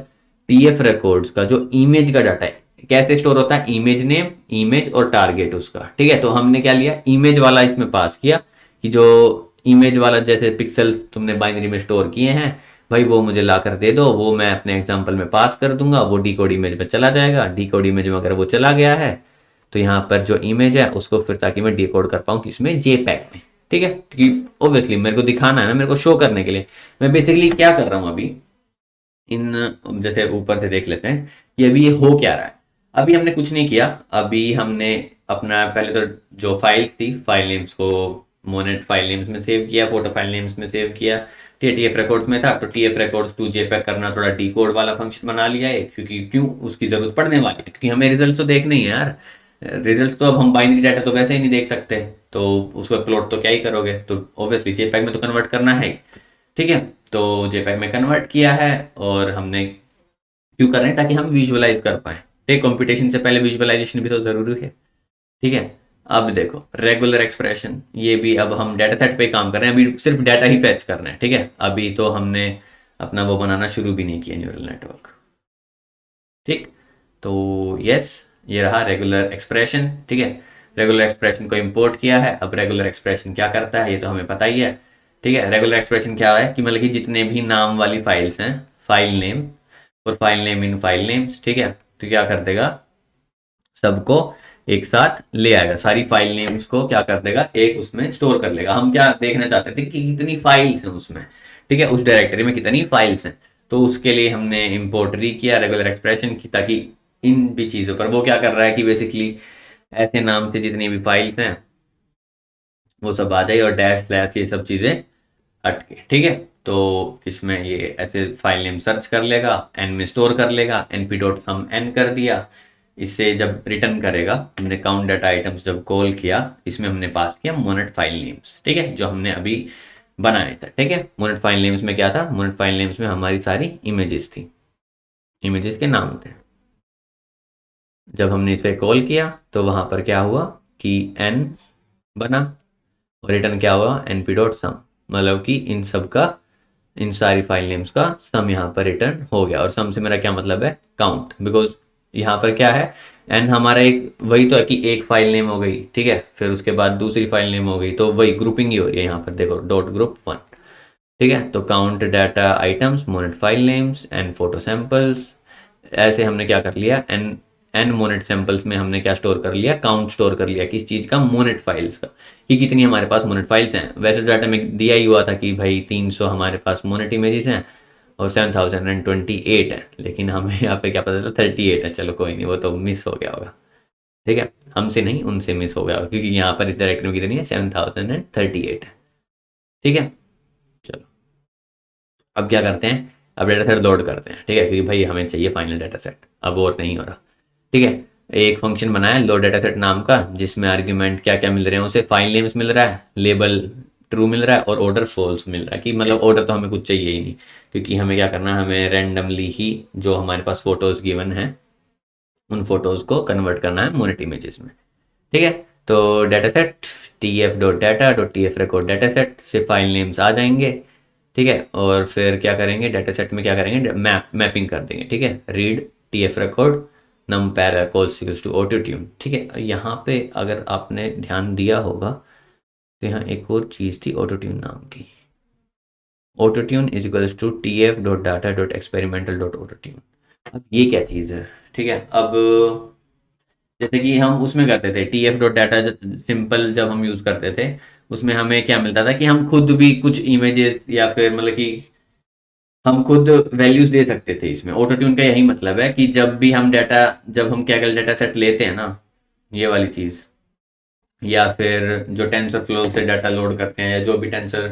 टीएफ रिकॉर्ड्स का जो इमेज का डाटा है कैसे स्टोर होता है, इमेज नेम, इमेज और टारगेट उसका। ठीक है, तो हमने क्या लिया, इमेज वाला इसमें पास किया कि जो इमेज वाला जैसे पिक्सल्स तुमने बाइनरी में स्टोर किए हैं भाई वो मुझे ला कर दे दो, वो मैं अपने एग्जाम्पल में पास कर दूंगा, वो डी कोड इमेज में चला जाएगा। डी कोड इमेज में अगर वो चला गया है तो यहाँ पर जो इमेज है उसको फिर ताकि मैं डिकोड कर पाऊँ किसमें, जेपैग में। ठीक है, क्योंकि ऑब्वियसली मेरे को दिखाना है ना, मेरे को शो करने के लिए मैं बेसिकली क्या कर रहा हूँ अभी इन, जैसे ऊपर से देख लेते हैं कि अभी ये हो क्या रहा है। अभी हमने कुछ नहीं किया, अभी हमने अपना पहले तो जो फाइल्स थी फाइल नेम्स को मोनेट फाइल नेम्स में सेव किया, फोटो फाइल नेम्स में सेव किया, टीएफ रिकॉर्ड्स में था तो टीएफ रिकॉर्ड्स टू जेपैग करना, थोड़ा डी कोड वाला फंक्शन बना लिया है, क्योंकि क्यों उसकी जरूरत पड़ने वाली है, क्योंकि हमें रिजल्ट तो देखने ही है यार। रिजल्ट्स तो अब हम बाइनरी डाटा तो वैसे ही नहीं देख सकते, तो उसको प्लॉट तो क्या ही करोगे, तो ऑब्वियसली जेपैग में तो कन्वर्ट करना है। ठीक है, तो जेपैग में कन्वर्ट किया है, और हमने क्यों कर रहे हैं, ताकि हम विजुअलाइज कर पाए। ठीक, कंप्यूटेशन से पहले विजुअलाइजेशन भी तो जरूरी है। ठीक है, अब देखो रेगुलर एक्सप्रेशन, ये भी अब हम डाटा सेट पे काम कर रहे हैं, अभी सिर्फ डाटा ही फेच करना है। ठीक है, अभी तो हमने अपना वो बनाना शुरू भी नहीं किया न्यूरल नेटवर्क। ठीक, तो यस, ये रहा रेगुलर एक्सप्रेशन। ठीक है, रेगुलर एक्सप्रेशन को इंपोर्ट किया है। अब रेगुलर एक्सप्रेशन क्या करता है ये तो हमें पता ही है। ठीक है, रेगुलर एक्सप्रेशन क्या है कि मतलब कि जितने भी नाम वाली फाइल्स हैं, फाइल नेम और file name in file names, ठीक है, तो क्या कर देगा, सबको एक साथ ले आएगा, सारी फाइल नेम्स को क्या कर देगा, एक उसमें स्टोर कर लेगा। हम क्या देखना चाहते थे कि कितनी फाइल्स हैं उसमें, ठीक है, उस डायरेक्टरी में कितनी फाइल्स हैं, तो उसके लिए हमने इंपोर्ट री किया रेगुलर एक्सप्रेशन की, ताकि इन भी चीज़ों पर वो क्या कर रहा है कि बेसिकली ऐसे नाम से जितनी भी फाइल्स हैं वो सब आ जाए, और डैश स्लैश ये सब चीज़ें अटके। ठीक है, तो इसमें ये ऐसे फाइल नेम सर्च कर लेगा, एन में स्टोर कर लेगा, np डॉट सम एन कर दिया। इससे जब रिटर्न करेगा, हमने काउंट डाटा आइटम्स जब कॉल किया, इसमें हमने पास किया मोनेट फाइल नेम्स। ठीक है, जो हमने अभी बनाया था। ठीक है, मोनेट फाइल नेम्स में क्या था, मोनेट फाइल नेम्स में हमारी सारी इमेजेस थी, इमेजेस के नाम थे। जब हमने इस पर कॉल किया तो वहां पर क्या हुआ कि n बना, और रिटर्न क्या हुआ, np डॉट सम, मतलब कि इन सब का, इन सारी फाइल नेम्स का सम यहाँ पर रिटर्न हो गया। और सम से मेरा क्या मतलब है, काउंट, बिकॉज यहाँ पर क्या है, एन हमारा एक वही तो है कि एक फाइल नेम हो गई, ठीक है, फिर उसके बाद दूसरी फाइल नेम हो गई, तो वही ग्रुपिंग ही हो रही है यहाँ पर, देखो डॉट ग्रुप 1। ठीक है, तो count data items Monet file names and photo samples, ऐसे हमने क्या कर लिया, एन एन मोनेट सैंपल्स में हमने क्या स्टोर कर लिया, काउंट स्टोर कर लिया, किस चीज़ का, मोनेट फाइल्स का, कि कितनी हमारे पास मोनेट फाइल्स हैं। वैसे डाटा में दिया ही हुआ था कि भाई 300 हमारे पास मोनेट इमेजेस हैं और 7028 है, लेकिन हमें यहाँ पे क्या पता चला 38 है। चलो कोई नहीं, वो तो मिस हो गया होगा। ठीक है, हमसे नहीं उनसे मिस हो गया होगा, क्योंकि यहाँ पर डायरेक्ट में कितनी है, 7038 है। ठीक है, चलो अब क्या करते हैं, अब डाटा सेट लोड करते हैं। ठीक है, क्योंकि भाई हमें चाहिए फाइनल डाटा सेट, अब और नहीं हो रहा। ठीक है, एक फंक्शन बनाया लोड डाटा सेट नाम का, जिसमें आर्ग्यूमेंट क्या क्या मिल रहे हैं, उसे फाइल नेम्स मिल रहा है, लेबल ट्रू मिल रहा है, और ऑर्डर फॉल्स मिल रहा है, कि मतलब ऑर्डर तो हमें कुछ चाहिए ही नहीं, क्योंकि हमें क्या करना है, हमें रैंडमली ही जो हमारे पास फोटोज गिवन है उन फोटोज को कन्वर्ट करना है मोनेट इमेजेस में। ठीक है, तो data set T F dot data dot T F record data set से फाइल नेम्स आ जाएंगे। ठीक है, और फिर क्या करेंगे, डाटा सेट में क्या करेंगे, मैपिंग कर देंगे। ठीक है, read T F record num parallel calls to auto tune. ठीक है, यहाँ पे अगर आपने ध्यान दिया होगा तो यहाँ एक और चीज़ थी ऑटो ट्यून नाम की, auto tune is equals to T F dot data dot experimental dot auto tune. अब ये क्या चीज़ है, ठीक है, अब जैसे कि हम उसमें करते थे T F dot data, simple जब हम यूज़ करते थे उसमें हमें क्या मिलता था कि हम खुद भी कुछ इमेजेस या फिर मतलब कि हम खुद वैल्यूज दे सकते थे। इसमें ऑटो ट्यून का यही मतलब है कि जब भी हम डाटा, जब हम कैगल डाटा सेट लेते हैं ना, ये वाली चीज़, या फिर जो टेंसर फ्लो से डाटा लोड करते हैं, या जो भी टेंसर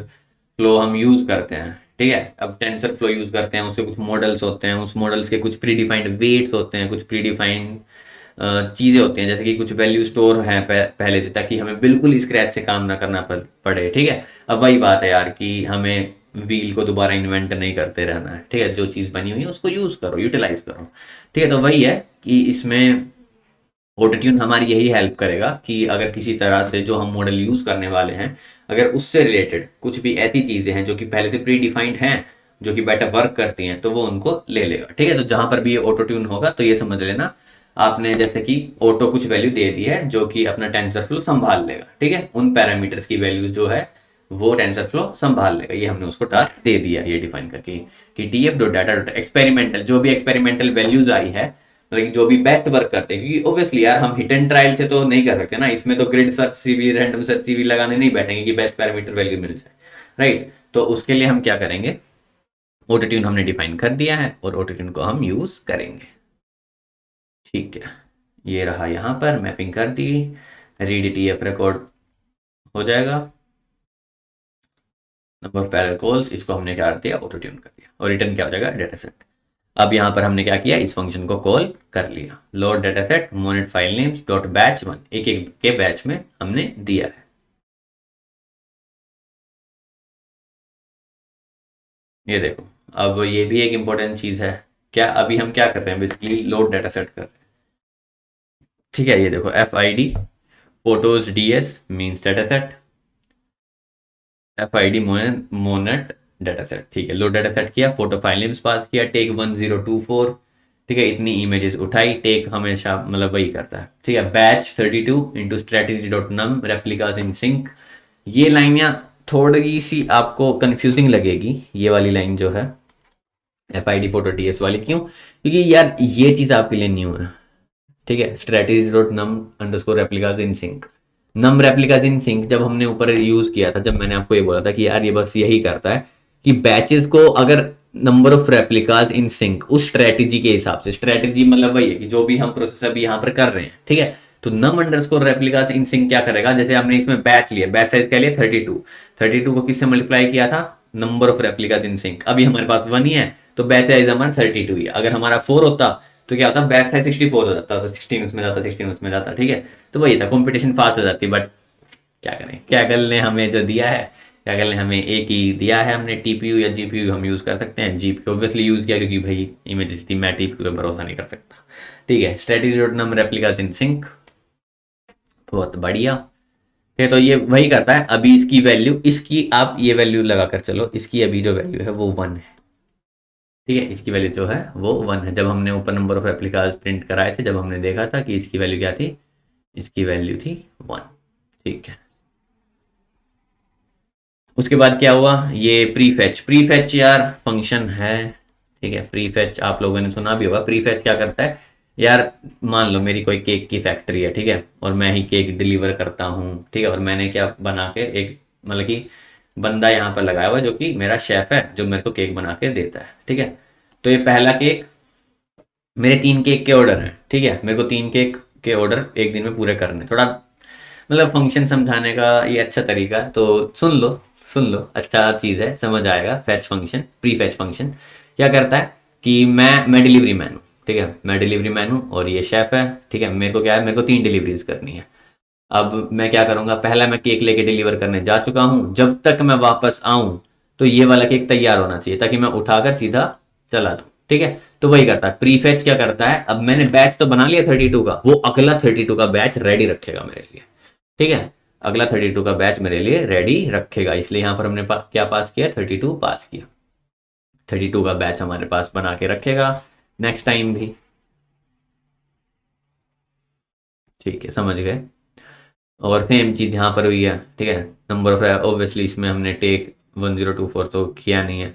फ्लो हम यूज़ करते हैं, ठीक है, अब टेंसर फ्लो यूज़ करते हैं, उससे कुछ मॉडल्स होते हैं, उस मॉडल्स के कुछ प्री डिफाइंड वेट्स होते हैं, कुछ प्री डिफाइंड चीज़ें होती हैं, जैसे कि कुछ वैल्यू स्टोर हैं पहले से, ताकि हमें बिल्कुल स्क्रैच से काम ना करना पड़े। ठीक है, अब वही बात है यार कि हमें व्हील को दोबारा इन्वेंट नहीं करते रहना है। ठीक है, जो चीज़ बनी हुई है उसको यूज़ करो, यूटिलाइज करो। ठीक है, तो वही है कि इसमें ऑटोट्यून हमारी यही हेल्प करेगा कि अगर किसी तरह से जो हम मॉडल यूज़ करने वाले हैं, अगर उससे रिलेटेड कुछ भी ऐसी चीज़ें हैं जो कि पहले से प्री डिफाइंड हैं, जो कि बेटर वर्क करती हैं, तो वो उनको ले लेगा। ठीक है, तो जहां पर भी ये ऑटोट्यून होगा तो ये समझ लेना आपने जैसे कि ऑटो कुछ वैल्यू दे दी है जो कि अपना टेंसर फ्लो संभाल लेगा। ठीक है, उन पैरामीटर्स की वैल्यूज जो है वो टेंसर फ्लो संभाल लेगा, ये हमने उसको टास्क दे दिया ये डिफाइन करके कि T F dot data dot experimental, जो भी एक्सपेरिमेंटल वैल्यूज आई है मतलब कि जो भी बेस्ट वर्क करते हैं, क्योंकि ऑब्वियसली यार हम हिट एंड ट्रायल से तो नहीं कर सकते ना, इसमें तो grid search CV random search CV लगाने नहीं बैठेंगे कि बेस्ट पैरामीटर वैल्यू मिल जाए, राइट। तो उसके लिए हम क्या करेंगे, ऑटो ट्यून हमने डिफाइन कर दिया है और ऑटो ट्यून को हम यूज करेंगे, ठीक है। ये रहा, यहाँ पर मैपिंग कर दी, रीड टीएफ रिकॉर्ड हो जाएगा, नंबर ऑफ पैरेलल कॉल्स, इसको हमने क्या कर दिया, ऑटो ट्यून कर दिया, और रिटर्न क्या हो जाएगा, डेटा सेट। अब यहाँ पर हमने क्या किया, इस फंक्शन को कॉल कर लिया, load data set Monet file names dot batch one, एक एक के बैच में हमने दिया है। ये देखो, अब ये भी एक इंपॉर्टेंट चीज है, क्या अभी हम क्या कर रहे हैं, बेसिकली लोड डेटा सेट कर रहे हैं, ठीक है। ये देखो F I D photos D S means data set, F I D Monet data set, ठीक है। लोड डेटा सेट किया, फोटो फाइल नेम्स पास किया, टेक 1024, ठीक है, इतनी इमेजेस उठाई, टेक हमेशा मतलब वही करता है, ठीक है। Batch 32 into strategy dot num replicas in sync, ये लाइन या थोड़ी सी आपको कंफ्यूजिंग लगेगी, ये वाली लाइन जो है F I D photo D S वाली, क्यों, क्योंकि यार ये चीज़ आपके लिए न्यू है, ठीक है। Strategy dot num underscore replicas in sync, num replicas in sync जब हमने ऊपर यूज किया था, जब मैंने आपको ये बोला था कि यार ये बस यही करता है कि बैचेस को अगर number of replicas in sink उस स्ट्रेटेजी के हिसाब से, स्ट्रेटेजी मतलब वही है कि जो भी हम प्रोसेस अभी यहाँ पर कर रहे हैं, ठीक है। तो नम अंडरस्कोर रेप्लिकास इन सिंक क्या करेगा, जैसे हमने इसमें बैच लिया, बैच साइज क्या लिया 32, 32 को किससे मल्टीप्लाई किया था, number of replicas in sink, अभी हमारे पास 1 ही है तो बैच साइज हमारा 32 ही है। अगर हमारा 4 होता तो क्या होता, बैच साइज 64 हो जाता, तो 16 उसमें जाता, 16 उसमें जाता, ठीक है। तो वही था, कंपटीशन फास्ट हो जाती, बट क्या करें, कैगल ने हमें जो दिया है, कैगल ने हमें एक ही दिया है, हमने टीपीयू या जीपीयू हम यूज कर सकते हैं, जीपीयू ऑब्वियसली यूज किया क्योंकि भाई इमेजेस थी, मैं टीपीयू पे भरोसा नहीं कर सकता, ठीक है। Strategy dot num replicas in sync, बहुत बढ़िया है। तो ये वही करता है, अभी इसकी वैल्यू, इसकी आप ये वैल्यू लगाकर चलो, इसकी अभी जो वैल्यू है वो 1 है, ठीक है। इसकी वैल्यू जो है वो 1 है, जब हमने ऊपर नंबर ऑफ रेप्लिकास प्रिंट कराए थे, जब हमने देखा था कि इसकी वैल्यू क्या थी, इसकी वैल्यू थी 1, ठीक है। उसके बाद क्या हुआ, ये प्रीफेच, प्रीफेच यार फंक्शन है, ठीक है। प्रीफेच आप लोगों ने सुना भी होगा, प्रीफेच क्या करता है यार, मान लो मेरी कोई केक की फैक्ट्री है, ठीक है, और मैं ही केक डिलीवर करता हूँ, ठीक है, और मैंने क्या बना के एक मतलब कि बंदा यहाँ पर लगाया हुआ जो कि मेरा शेफ है, जो मेरे को केक बना के देता है, ठीक है। तो ये पहला केक, मेरे 3 केक के ऑर्डर हैं, ठीक है, मेरे को 3 केक के ऑर्डर एक दिन में पूरे करने, थोड़ा मतलब फंक्शन समझाने का ये अच्छा तरीका है, तो सुन लो, सुन लो, अच्छा चीज़ है, समझ आएगा। Fetch function, pre fetch function क्या करता है कि मैं डिलीवरी मैन हूँ, ठीक है, मैं डिलीवरी मैन हूँ और ये शेफ है, ठीक है। मेरे को क्या है, मेरे को 3 डिलीवरीज करनी है। अब मैं क्या करूँगा, पहला मैं केक लेके डिलीवर करने जा चुका हूँ, जब तक मैं वापस आऊँ तो ये वाला केक तैयार होना चाहिए, ताकि मैं उठाकर सीधा चला जाऊँ, ठीक है। तो वही करता है प्रीफेच, क्या करता है, अब मैंने बैच तो बना लिया 32 का, वो अगला 32 का बैच रेडी रखेगा मेरे लिए, ठीक है। अगला 32 का बैच मेरे लिए रेडी रखेगा, इसलिए यहां पर हमने क्या पास किया, 32 पास किया, 32 का बैच हमारे पास बना के रखेगा नेक्स्ट टाइम भी, ठीक है, समझ गए। और सेम चीज यहाँ पर हुई है, ठीक है। नंबर ऑफ, ऑब्वियसली इसमें हमने टेक 1024 तो किया नहीं है,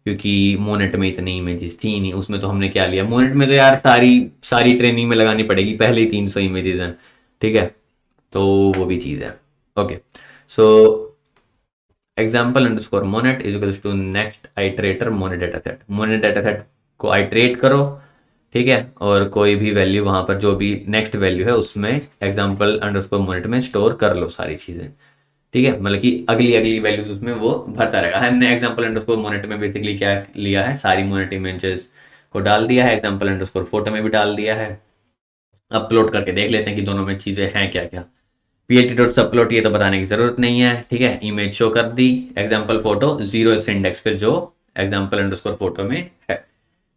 क्योंकि मोनेट में इतनी इमेजेस थी नहीं, उसमें तो हमने क्या लिया, मोनेट में तो यार सारी सारी ट्रेनिंग में लगानी पड़ेगी, पहले ही 300 इमेजेस हैं, ठीक है, तो वो भी चीज़ है। Okay, so example underscore Monet is equals to next iterator Monet data set, Monet data set को आइटरेट करो, ठीक है, और कोई भी वैल्यू वहां पर जो भी नेक्स्ट वैल्यू है उसमें एग्जाम्पल अंडरस्कोर मोनेट में स्टोर कर लो सारी चीज़ें, ठीक है, मतलब कि अगली अगली वैल्यूज उसमें वो भरता रहेगा। हमने एग्जाम्पल अंडरस्कोर मोनेट में बेसिकली क्या लिया है, सारी मोनेट इमेजेस को डाल दिया है, एग्जाम्पल अंडरस्कोर फोटो में भी डाल दिया है। अपलोड करके देख लेते हैं कि दोनों में चीज़ें हैं क्या क्या। plt डॉट सबप्लॉट ये तो बताने की जरूरत नहीं है, ठीक है। इमेज शो कर दी, एग्जाम्पल फोटो 0x इंडेक्स पे जो एग्जाम्पल अंडरस्कोर फोटो में है,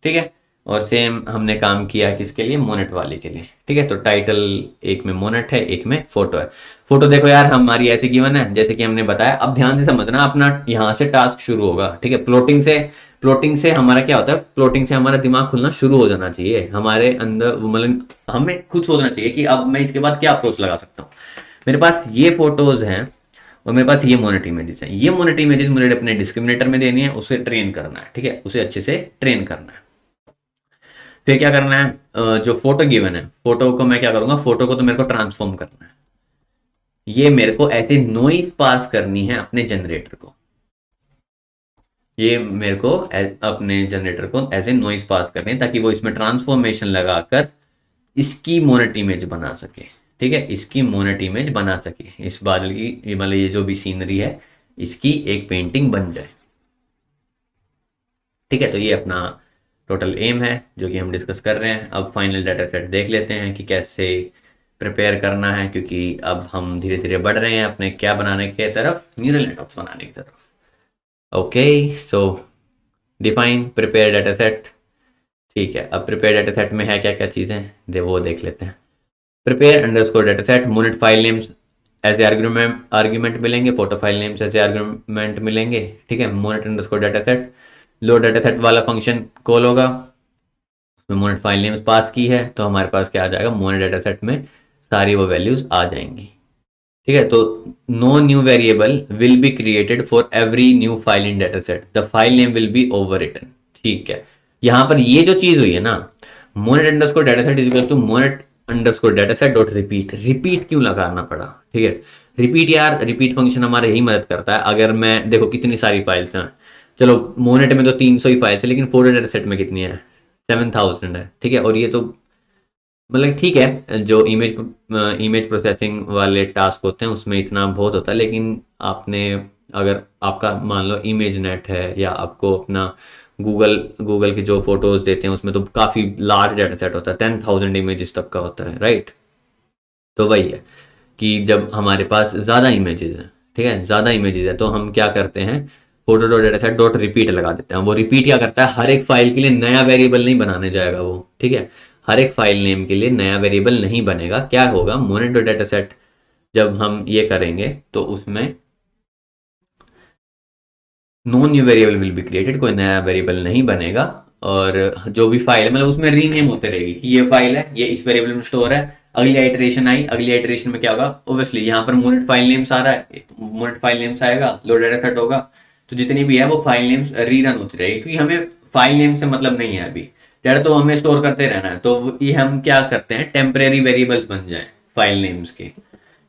ठीक है। और सेम हमने काम किया किसके लिए, मोनेट वाले के लिए, ठीक है। तो टाइटल एक में मोनेट है, एक में फोटो है। फोटो देखो यार हमारी ऐसी गिवन है जैसे कि हमने बताया, अब ध्यान से समझना, अपना यहाँ से टास्क शुरू होगा, ठीक है। प्लॉटिंग से, प्लॉटिंग से हमारा क्या होता है, प्लॉटिंग से हमारा दिमाग खुलना शुरू हो जाना चाहिए, हमारे अंदर मतलब हमें खुद सोचना चाहिए कि अब मैं इसके बाद क्या अप्रोच लगा सकता हूँ। मेरे पास ये फोटोज हैं और मेरे पास ये मोनेट इमेजेस हैं, ये मोनेट इमेजेस मुझे अपने डिस्क्रिमिनेटर में देनी है, उसे ट्रेन करना है, ठीक है, उसे अच्छे से ट्रेन करना है, फिर क्या करना है, जो फोटो गिवन है, फोटो को मैं क्या करूंगा, फोटो को तो मेरे को ट्रांसफॉर्म करना है, ये मेरे को ऐसे नॉइज पास करनी है अपने जनरेटर को, ये मेरे को अपने जनरेटर को ऐसे नॉइज पास करनी है ताकि वो इसमें ट्रांसफॉर्मेशन लगाकर इसकी मोनेट इमेज बना सके। ठीक है, इसकी मोनेट इमेज बना सके, इस बादल की, मतलब ये जो भी सीनरी है इसकी एक पेंटिंग बन जाए। ठीक है, तो ये अपना टोटल एम है जो कि हम डिस्कस कर रहे हैं। अब फाइनल डाटा सेट देख लेते हैं कि कैसे प्रिपेयर करना है, क्योंकि अब हम धीरे धीरे बढ़ रहे हैं अपने क्या बनाने की तरफ, न्यूरल नेटवर्क्स बनाने की तरफ। ओके, सो डिफाइन प्रिपेयर डाटा सेट। ठीक है, अब प्रिपेयर डाटा सेट में है क्या क्या चीज़ें, वो देख लेते हैं। Prepare underscore data set, Monet file names ऐसे आर्ग्यूमेंट मिलेंगे, फोटो फाइल नेम्स ऐसे आर्ग्यूमेंट मिलेंगे। ठीक है, Monet underscore data set, load data set वाला फंक्शन कॉल होगा, उसमें मोनेट फाइल नेम्स पास की है तो हमारे पास क्या आ जाएगा, मोनेट डाटा सेट में सारी वो वैल्यूज आ जाएंगी। ठीक है, तो no new variable will be created for every new file in data set, the file name will be overwritten. ठीक है, यहां पर ये जो चीज हुई है ना, Monet underscore data set is equal to Monet underscore data set dot repeat. Repeat क्यों लगाना पड़ा, ठीक है, रिपीट यार, रिपीट फंक्शन हमारे यही मदद करता है। अगर मैं देखो कितनी सारी फाइल्स हैं, चलो मोनेट में तो 300 ही फाइल्स है, लेकिन फोटो डाटा सेट में कितनी है, 7000 है। ठीक है, और ये तो मतलब ठीक है, जो इमेज प्रोसेसिंग वाले टास्क होते हैं उसमें इतना बहुत होता है, लेकिन आपने अगर आपका मान लो इमेज नेट है या आपको अपना गूगल के जो फोटोज देते हैं उसमें तो काफ़ी लार्ज डाटा सेट होता है, 10,000 इमेजेस तक का होता है, राइट। तो वही है कि जब हमारे पास ज़्यादा इमेजेस हैं, ठीक है, ज़्यादा इमेजेस है, तो हम क्या करते हैं, photo dot data set dot repeat लगा देते हैं। वो रिपीट क्या करता है, हर एक फाइल के लिए नया वेरिएबल नहीं बनाने जाएगा वो। ठीक है, हर एक फाइल नेम के लिए नया वेरिएबल नहीं बनेगा। क्या होगा, मोनेट डॉट डाटा सेट जब हम ये करेंगे तो उसमें no new variable will be created, कोई नया वेरिएबल नहीं बनेगा, और जो भी फाइल है मतलब उसमें रीनेम होते रहेगी कि ये फाइल है, ये इस वेरिएबल में स्टोर है। अगली आइटरेशन आई, अगली आइटरेशन में क्या होगा, ओब्वियसली यहाँ पर मोनेट फाइल नेम्स आ रहा है, मोनेट फाइल नेम्स आएगा, लोड डाटा सेट होगा, तो जितनी भी है वो फाइल नेम्स रीरन होती रहेगी, क्योंकि हमें फाइल नेम से मतलब नहीं है अभी, डाटा तो हमें स्टोर करते रहना है। तो ये हम क्या करते हैं, टेम्परेरी वेरिएबल्स बन जाए फाइल नेम्स के।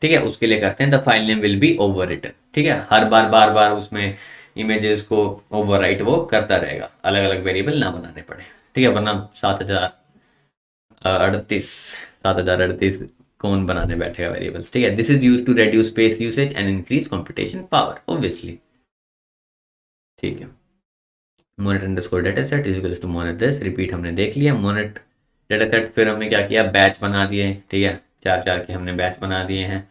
ठीक है, उसके लिए करते हैं the file name will be overwritten. ठीक है, हर बार बार बार उसमें इमेजेस को ओवरराइट वो करता रहेगा, अलग अलग वेरिएबल ना बनाने पड़े। ठीक है, वरना 7038 कौन बनाने बैठेगा वेरिएबल्स। ठीक है, this is use to reduce space usage and increase computation power, obviously. ठीक है, Monet underscore data set is equal to Monet this, repeat हमने देख लिया मोनेट डाटा सेट। फिर हमने क्या किया, बैच बना दिए। ठीक है, चार चार के हमने बैच बना दिए हैं।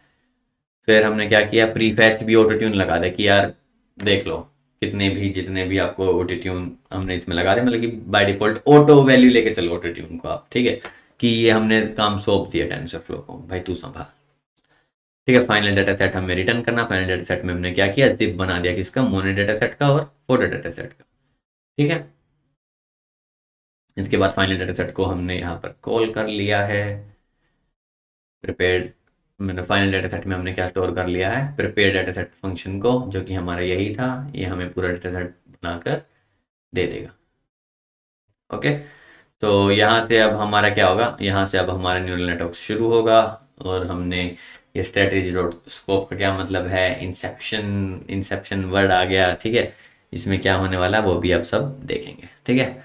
फिर हमने क्या किया, प्री फैच भी ऑटो ट्यून लगा दे कि यार देख लो कितने भी जितने भी आपको ऑटो ट्यून हमने इसमें लगा दे, मतलब कि बाय डिफॉल्ट ऑटो वैल्यू लेके चलो ऑटो ट्यून को आप। ठीक है, कि ये हमने काम सौंप दिया टेंसर फ्लो को, भाई तू संभाल। ठीक है, फाइनल डाटा सेट हमें रिटर्न करना। फाइनल डाटा सेट में हमने क्या किया, जिप बना दिया किसका, मोनो डाटा सेट का और फोटो डाटा सेट का। ठीक है, इसके बाद फाइनल डाटा सेट को हमने यहाँ पर कॉल कर लिया है, प्रिपेयर्ड, मैंने फाइनल डाटा सेट में हमने क्या स्टोर कर लिया है, प्रिपेयर डाटा सेट फंक्शन को, जो कि हमारा यही था, ये हमें पूरा डाटा सेट बनाकर दे देगा। ओके, तो यहाँ से अब हमारा क्या होगा, यहाँ से अब हमारा न्यूरल नेटवर्क शुरू होगा, और हमने ये स्ट्रेटेजी डॉट स्कोप का क्या मतलब है, इंसेप्शन, इंसेप्शन वर्ड आ गया। ठीक है, इसमें क्या होने वाला है वो भी अब सब देखेंगे। ठीक है,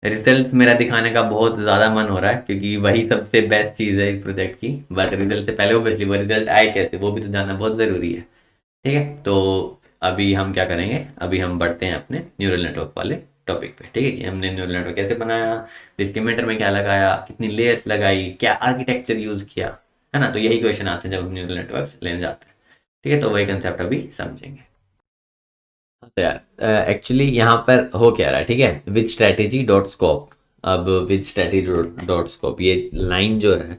रिजल्ट मेरा दिखाने का बहुत ज़्यादा मन हो रहा है, क्योंकि वही सबसे बेस्ट चीज़ है इस प्रोजेक्ट की, बट रिजल्ट से पहले ऑब्वियसली वो रिजल्ट आए कैसे वो भी तो जानना बहुत ज़रूरी है। ठीक है, तो अभी हम क्या करेंगे, अभी हम बढ़ते हैं अपने न्यूरल नेटवर्क वाले टॉपिक पे। ठीक है, कि हमने न्यूरल नेटवर्क कैसे बनाया, डिस्क्रिमिनेटर में क्या लगाया, कितनी लेयर्स लगाई, क्या आर्किटेक्चर यूज़ किया, है ना। तो यही क्वेश्चन आते हैं जब हम न्यूरल नेटवर्क लेने जाते हैं। ठीक है, तो वही कंसेप्ट अभी समझेंगे। तो यार एक्चुअली यहाँ पर हो क्या रहा है, ठीक है, विद स्ट्रेटेजी डॉट स्कोप। अब विद स्ट्रेटेजी डॉट स्कोप ये लाइन जो है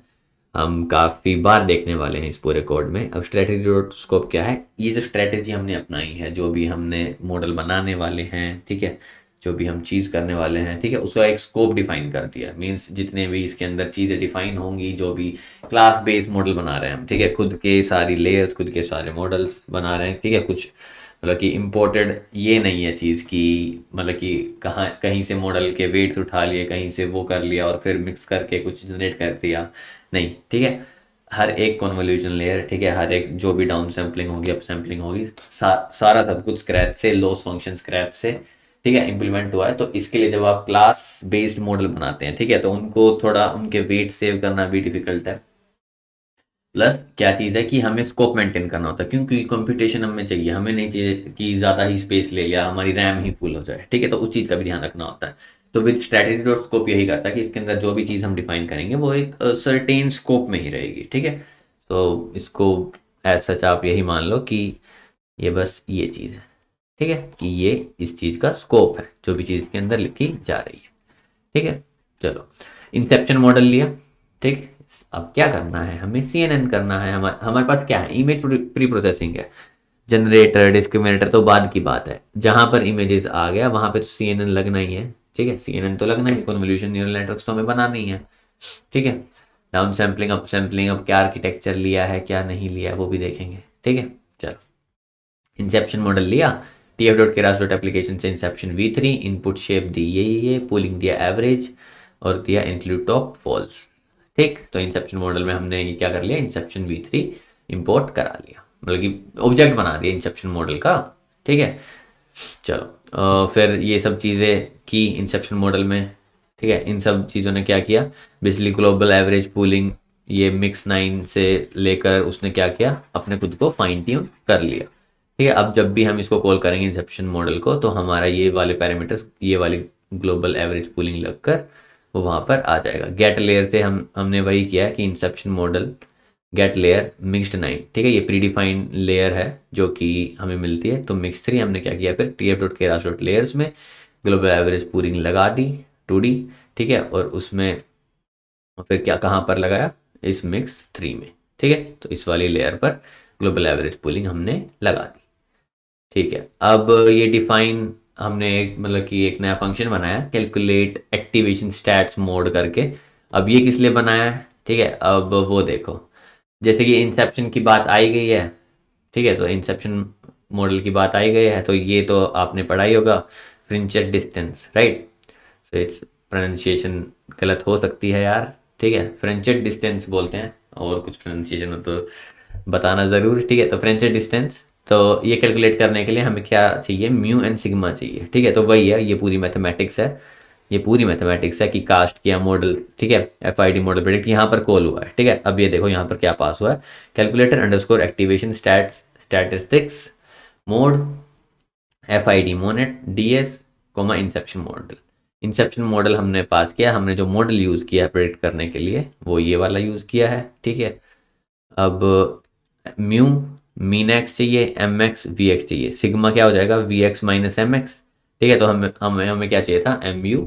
हम काफ़ी बार देखने वाले हैं इस पूरे कोड में। अब स्ट्रेटेजी डॉट स्कोप क्या है, ये जो स्ट्रेटेजी हमने अपनाई है, जो भी हमने मॉडल बनाने वाले हैं, ठीक है, जो भी हम चीज़ करने वाले हैं, ठीक है, उसका एक स्कोप डिफाइन कर दिया। मीन्स जितने भी इसके अंदर चीज़ें डिफाइन होंगी, जो भी क्लास बेस्ड मॉडल बना रहे हैं हम, ठीक है, खुद के सारी लेयर्स, खुद के सारे मॉडल्स बना रहे हैं, ठीक है, कुछ मतलब कि इम्पोर्टेड ये नहीं है चीज़ कि मतलब कि कहाँ कहीं से मॉडल के वेट्स उठा लिए, कहीं से वो कर लिया और फिर मिक्स करके कुछ जनरेट कर दिया, नहीं, ठीक है। हर एक कॉन्वोल्यूशन लेयर, ठीक है, हर एक जो भी डाउन सैम्पलिंग होगी, अप सैम्पलिंग होगी, सारा सब कुछ स्क्रैच से, लॉस फंक्शन स्क्रैच से, ठीक है, इम्प्लीमेंट हुआ है। तो इसके लिए जब आप क्लास बेस्ड मॉडल बनाते हैं, ठीक है, तो उनको थोड़ा उनके वेट सेव करना भी डिफिकल्ट है। प्लस क्या चीज़ है कि हमें स्कोप मेंटेन करना होता है, क्योंकि कंप्यूटेशन हमें चाहिए, हमें नहीं चाहिए कि ज़्यादा ही स्पेस ले लिया, हमारी रैम ही फुल हो जाए, ठीक है, तो उस चीज़ का भी ध्यान रखना होता है। तो विद स्ट्रैटेजी डॉट स्कोप यही करता है कि इसके अंदर जो भी चीज़ हम डिफाइन करेंगे वो एक सर्टेन स्कोप में ही रहेगी, ठीक है। तो इसको एज सच आप यही मान लो कि ये बस ये चीज़ है, ठीक है, कि ये इस चीज़ का स्कोप है जो भी चीज़ के अंदर लिखी जा रही है, ठीक है। चलो, इंसेप्शन मॉडल लिया, ठीक। अब क्या करना है, हमें CNN करना है। हमारे पास क्या है, इमेज प्री प्रोसेसिंग है। जनरेटर डिस्क्रिमिनेटर तो बाद की बात है, जहां पर इमेजेस आ गया वहां पे तो CNN लगना ही है, ठीक है, CNN तो लगना ही, कन्वोल्यूशन न्यूरल नेटवर्क्स तो हमें बनाना ही है, ठीक है। डाउन सैम्पलिंग, अप सैम्पलिंग, अब क्या आर्किटेक्चर लिया है, क्या नहीं लिया है, वो भी देखेंगे, ठीक है। चलो, इंसेप्शन मॉडल लिया, TF dot Keras dot application से इंसेप्शन V3, इनपुट शेप दी ये पुलिंग दिया एवरेज और दिया इंक्लूड टॉप फॉल्स, ठीक। तो इंसेप्शन मॉडल में हमने ये क्या कर लिया, इंसेप्शन V3 इंपोर्ट करा लिया, मतलब कि ऑब्जेक्ट बना दिया इंसेप्शन मॉडल का, ठीक है। चलो, फिर ये सब चीज़ें की इंसेप्शन मॉडल में, ठीक है। इन सब चीज़ों ने क्या किया, बेसिकली ग्लोबल एवरेज पूलिंग, ये मिक्स 9 से लेकर उसने क्या किया, अपने खुद को फाइन ट्यून कर लिया, ठीक है। अब जब भी हम इसको कॉल करेंगे इंसेप्शन मॉडल को, तो हमारा ये वाले पैरामीटर्स, ये वाली ग्लोबल एवरेज पूलिंग लगकर वो वहाँ पर आ जाएगा। गेट लेयर से हमने वही किया है कि inception model get layer mixed 9, ठीक है, ये प्री डिफाइंड लेयर है जो कि हमें मिलती है। तो मिक्स 3 हमने क्या किया, फिर TF dot Keras dot layers में ग्लोबल एवरेज पूलिंग लगा दी 2D, ठीक है, और उसमें फिर क्या कहाँ पर लगाया, इस मिक्स 3 में, ठीक है। तो इस वाली लेयर पर ग्लोबल एवरेज पूलिंग हमने लगा दी, ठीक है। अब ये डिफाइन हमने एक मतलब कि एक नया फंक्शन बनाया, कैलकुलेट एक्टिवेशन स्टैट्स मोड करके। अब ये किस लिए बनाया है, ठीक है, अब वो देखो, जैसे कि इंसेप्शन की बात आई गई है, ठीक है, तो इंसेप्शन मॉडल की बात आई गई है, तो ये तो आपने पढ़ा ही होगा, Frechet distance, right. So its pronunciation गलत हो सकती है यार, ठीक है, फ्रेंचेट डिस्टेंस बोलते हैं, और कुछ प्रोनाउंसिएशन हो तो बताना ज़रूर, ठीक है। तो फ्रेंचेट डिस्टेंस, तो ये कैलकुलेट करने के लिए हमें क्या चाहिए, म्यू एंड सिग्मा चाहिए, ठीक है। तो वही है, ये पूरी मैथमेटिक्स है, ये पूरी मैथमेटिक्स है कि कास्ट किया मॉडल, ठीक है, FID मॉडल प्रेडिक्ट यहाँ पर कॉल हुआ है, ठीक है। अब ये देखो यहाँ पर क्या पास हुआ है, calculator underscore activation stats statistics mode FID Monet DS comma inception model. Inception model हमने पास किया, हमने जो मॉडल यूज़ किया है प्रेडिक्ट करने के लिए वो ये वाला यूज़ किया है, ठीक है। अब म्यू मीन एक्स चाहिए, MX VX चाहिए, सिग्मा क्या हो जाएगा, VX माइनस MX, ठीक है। तो हमें क्या चाहिए था, MU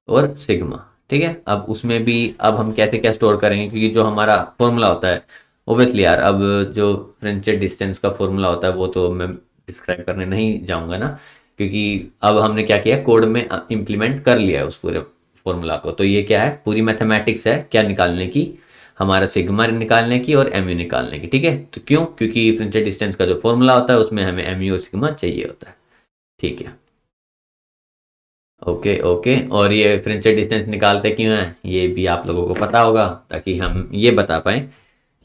और सिग्मा, ठीक है। अब उसमें भी अब हम कैसे क्या स्टोर करेंगे, क्योंकि जो हमारा फॉर्मूला होता है, ओबियसली यार, अब जो फ्रेंचेट डिस्टेंस का फॉर्मूला होता है वो तो मैं डिस्क्राइब करने नहीं जाऊंगा ना, क्योंकि अब हमने क्या किया, कोड में इम्प्लीमेंट कर लिया है उस पूरे फॉर्मूला को। तो ये क्या है, पूरी मैथमेटिक्स है क्या निकालने की, हमारा सिग्मा निकालने की और MU निकालने की, ठीक है। तो क्यों, क्योंकि फ्रेंचेट डिस्टेंस का जो फॉर्मूला होता है उसमें हमें MU और सिग्मा चाहिए होता है, ठीक है। ओके ओके, और ये फ्रेंचेट डिस्टेंस निकालते क्यों हैं, ये भी आप लोगों को पता होगा, ताकि हम ये बता पाए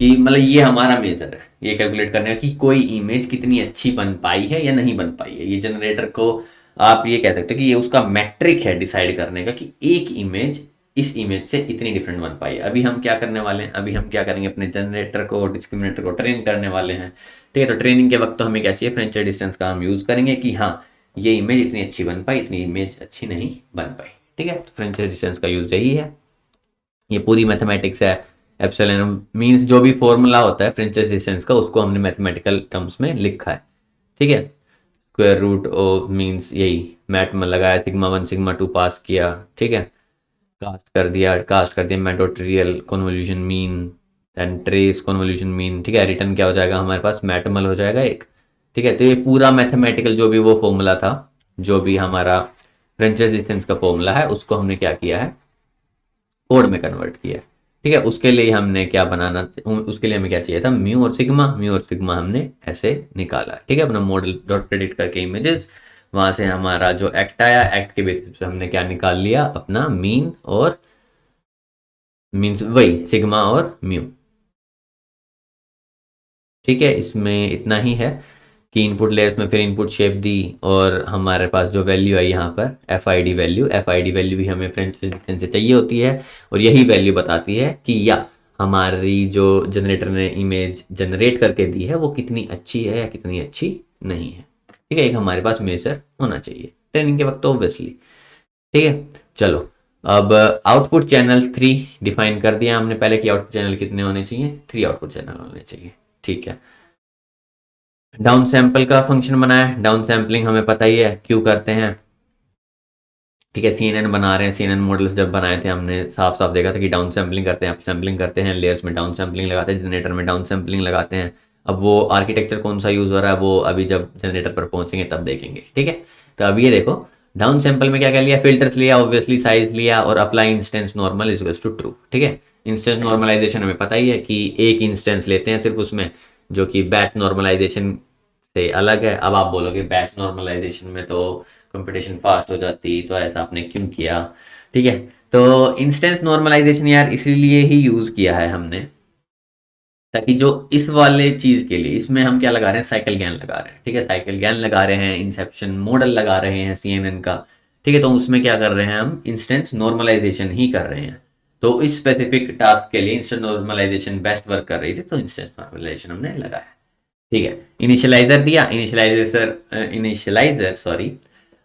कि मतलब ये हमारा मेजर है, ये कैलकुलेट करने का कि कोई इमेज कितनी अच्छी बन पाई है या नहीं बन पाई है। ये जनरेटर को आप ये कह सकते हो कि ये उसका मैट्रिक है डिसाइड करने का कि एक इमेज इस इमेज से इतनी डिफरेंट बन पाई है। अभी हम क्या करने वाले हैं, अभी हम क्या करेंगे, अपने जनरेटर को डिस्क्रिमिनेटर को ट्रेन करने वाले हैं, ठीक है। तो ट्रेनिंग के वक्त तो हमें क्या चाहिए, फ्रेंचेट डिस्टेंस का हम यूज़ करेंगे कि हाँ ये इमेज इतनी अच्छी बन पाई, इतनी इमेज अच्छी नहीं बन पाई, ठीक है। तो फ्रेंचेट डिस्टेंस का यूज़ यही है, ये पूरी मैथमेटिक्स है। एप्सिलॉन मींस जो भी फॉर्मूला होता है फ्रेंचेट डिस्टेंस का, उसको हमने मैथमेटिकल टर्म्स में लिखा है, ठीक है। स्क्वायर रूट ओ मींस यही मैथ में लगाया, सिग्मा 1 सिग्मा 2 पास किया, ठीक है, कास्ट कर दिया मैटोट्रियल convolution mean, then trace convolution mean, ठीक है। रिटर्न क्या हो जाएगा हमारे पास, मैटमल हो जाएगा एक, ठीक है। तो ये पूरा मैथमेटिकल जो भी वो फॉर्मूला था, जो भी हमारा फ्रेंचेट डिस्टेंस का फॉर्मूला है, उसको हमने क्या किया है, कोड में कन्वर्ट किया है, ठीक है, उसके लिए हमने क्या बनाना, उसके लिए हमें क्या चाहिए था, म्यू और सिग्मा हमने ऐसे निकाला। ठीक है, अपना मॉडल डॉट प्रेडिक्ट करके इमेजेस, वहां से हमारा जो एक्ट आया, एक्ट के बेसिस पे हमने क्या निकाल लिया, अपना मीन और मीन्स वही सिग्मा और म्यू। ठीक है, इसमें इतना ही है कि इनपुट लेयर्स में फिर इनपुट शेप दी, और हमारे पास जो वैल्यू आई यहाँ पर एफ आई डी वैल्यू भी हमें फ्रंट से चाहिए होती है, और यही वैल्यू बताती है कि या हमारी जो जनरेटर ने इमेज जनरेट करके दी है वो कितनी अच्छी है या कितनी अच्छी नहीं है। ठीक है, एक हमारे पास मेजर होना चाहिए ट्रेनिंग के वक्त, ऑब्वियसली। ठीक है, चलो अब आउटपुट चैनल 3 डिफाइन कर दिया हमने पहले कि आउटपुट चैनल कितने होने चाहिए, 3 आउटपुट चैनल होने चाहिए। ठीक है, डाउन सैंपल का फंक्शन बनाया, डाउन सैम्पलिंग हमें पता ही है क्यों करते हैं। ठीक है, CNN बना रहे हैं, CNN मॉडल्स जब बनाए थे हमने साफ साफ देखा था कि डाउन सैम्पलिंग करते हैं, अप सैम्पलिंग करते हैं, लेयर्स में डाउन सैम्पलिंग लगाते हैं, जनरेटर में डाउन सैम्पलिंग लगाते हैं। अब वो आर्किटेक्चर कौन सा यूज़ हो रहा है वो अभी जब जनरेटर पर पहुंचेंगे तब देखेंगे। ठीक है, तो अब ये देखो डाउन सैंपल में क्या क्या लिया, फिल्टर्स लिया, ऑब्वियसली साइज लिया, और apply instance normal is to true. ठीक है, इंस्टेंस नॉर्मलाइजेशन हमें पता ही है कि एक इंस्टेंस लेते हैं सिर्फ उसमें, जो कि बैच नॉर्मलाइजेशन से अलग है। अब आप बोलोगे बैच नॉर्मलाइजेशन में तो कंपटीशन फास्ट हो जाती, तो ऐसा आपने क्यों किया। ठीक है, तो इंस्टेंस नॉर्मलाइजेशन यार इसीलिए ही यूज किया है हमने, ताकि जो इस वाले चीज के लिए इसमें हम क्या लगा रहे हैं, साइकिल गैन लगा रहे हैं। ठीक है, साइकिल गैन लगा रहे हैं, इंसेप्शन मॉडल लगा रहे हैं CNN का। ठीक है, तो उसमें क्या कर रहे हैं, हम इंस्टेंस नॉर्मलाइजेशन ही कर रहे हैं। तो इस स्पेसिफिक टास्क के लिए इंस्टेंस नॉर्मलाइजेशन बेस्ट वर्क कर रही थी, तो इंस्टेंस नॉर्मलाइजेशन हमने लगाया। ठीक है, इनिशियलाइजर दिया, इनिशियलाइजर सॉरी,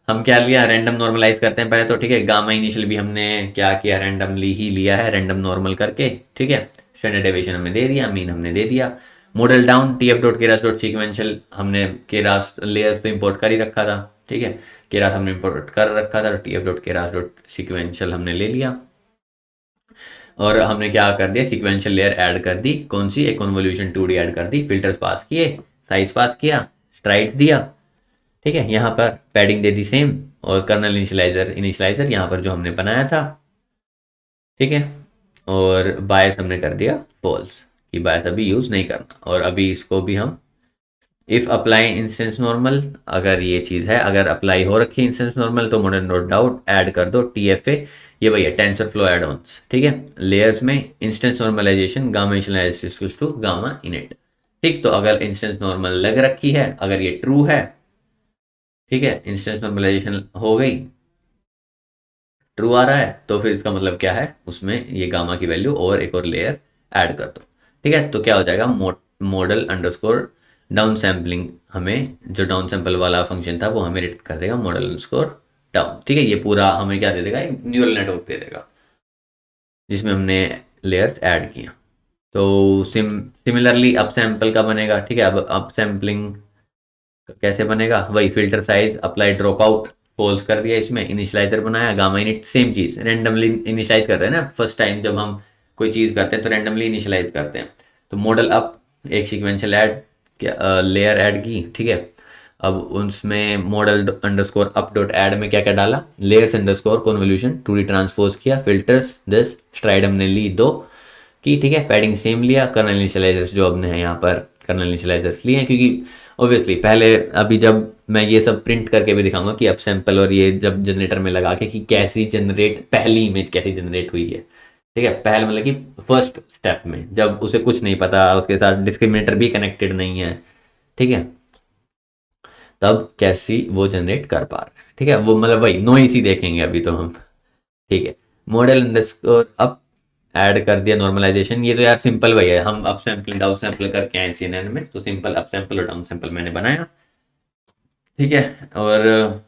हम क्या लिया, रैंडम नॉर्मलाइज करते हैं पहले तो। ठीक है, गामा इनिशियल भी हमने क्या किया, रैंडमली ही लिया है, रैंडम नॉर्मल करके। ठीक है, स्टैंडर्ड डेविएशन हमने दे दिया, मीन हमने दे दिया। Model down TF dot Keras dot sequential, हमने केरास लेयर्स तो इंपोर्ट कर ही रखा था। ठीक है, केरास हमने इंपोर्ट कर रखा था, तो TF dot Keras dot sequential हमने ले लिया, और हमने क्या कर दिया, सीक्वेंशियल लेयर ऐड कर दी, कौन सी, एक कन्वोल्यूशन 2D ऐड कर दी, फिल्टर्स पास किए, साइज पास किया, स्ट्राइड्स दिया। ठीक है, यहाँ पर पैडिंग दे दी सेम, और कर्नल इनिशियलाइजर यहाँ पर जो हमने बनाया था। ठीक है, और बायस हमने कर दिया फॉल्स, कि बायस अभी यूज नहीं करना। और अभी इसको भी हम इफ अप्लाई इंस्टेंस नॉर्मल, अगर ये चीज़ है, अगर अप्लाई हो रखी है इंस्टेंस नॉर्मल, तो मॉडल नोट डाउट ऐड कर दो TFA, ये वही है टेंसर फ्लो एड ऑन्स। ठीक है, लेयर्स में instance normalization gamma initialization to gamma init. ठीक, तो अगर इंस्टेंस नॉर्मल लग रखी है, अगर ये ट्रू है, ठीक है, इंस्टेंस नॉर्मलाइजेशन हो गई, ट्रू आ रहा है, तो फिर इसका मतलब क्या है, उसमें ये गामा की वैल्यू और एक और लेयर ऐड कर दो। ठीक है, तो क्या हो जाएगा, मॉडल अंडरस्कोर डाउन सैम्पलिंग, हमें जो डाउन सैंपल वाला फंक्शन था वो हमें रिटर्न कर देगा मॉडल अंडरस्कोर डाउन। ठीक है, ये पूरा हमें क्या दे देगा, एक न्यूरल नेटवर्क दे देगा जिसमें हमने लेयर्स ऐड किया। तो सिमिलरली अप सैंपल का बनेगा। ठीक है, अब अप सैम्पलिंग कैसे बनेगा, वही filter size apply drop out false कर दिया, इसमें इनिशियलाइजर बनाया, गामा इनिट सेम चीज, रैंडमली इनिशियलाइज करते हैं ना, फर्स्ट टाइम जब हम कोई चीज करते हैं तो रैंडमली इनिशियलाइज करते हैं। तो मॉडल अप, एक सीक्वेंशियल ऐड लेयर ऐड की। ठीक है, अब उसमें model underscore up dot add में क्या क्या डाला, layers underscore convolution 2D transpose किया, फिल्टर्स 10, स्ट्राइड हमने ली 2 की। ठीक है, पैडिंग सेम लिया, कर्नल इनिशियलाइजर्स जो हमने है यहाँ पर कर्नल इनिशियलाइजर्स लिए हैं, क्योंकि ऑब्वियसली पहले अभी जब मैं ये सब प्रिंट करके भी दिखाऊंगा कि अब सैंपल और ये जब जनरेटर में लगा के कि कैसी जनरेट, पहली इमेज कैसी जनरेट हुई है। ठीक है, पहले मतलब कि फर्स्ट स्टेप में जब उसे कुछ नहीं पता, उसके साथ डिस्क्रिमिनेटर भी कनेक्टेड नहीं है। ठीक है, तब कैसी वो जनरेट कर पा रहे हैं। ठीक है, वो मतलब वही नॉइस ही देखेंगे अभी तो हम। ठीक है, मॉडल अंडरस्कोर अप ऐड कर दिया नॉर्मलाइजेशन, ये तो यार सिंपल वही है, हम अप सैंपल डाउन सैंपल करके आए CNN में, तो सिंपल अप सैंपल और डाउन सैंपल मैंने बनाया। ठीक है, और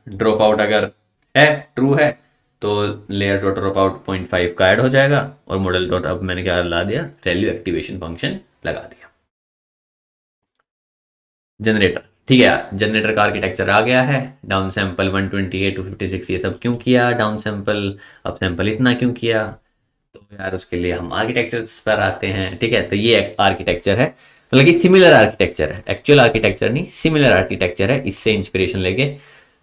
ड्रॉप आउट अगर है, ट्रू है, तो लेयर डॉट ड्रॉप आउट 0.5 का ऐड हो जाएगा, और मॉडल डॉट अब मैंने क्या ला दिया, वैल्यू एक्टिवेशन फंक्शन लगा दिया। जनरेटर, ठीक है यार, जनरेटर का आर्किटेक्चर आ गया है। डाउन सैंपल 128 to 56 ये सब क्यों किया, डाउन सैंपल अप सैंपल इतना क्यों किया, तो यार उसके लिए हम आर्किटेक्चर्स पर आते हैं। ठीक है, तो ये आर्किटेक्चर है, मतलब कि सिमिलर आर्किटेक्चर है, एक्चुअल आर्किटेक्चर नहीं, सिमिलर आर्किटेक्चर है, इससे इंस्पिरेशन लेके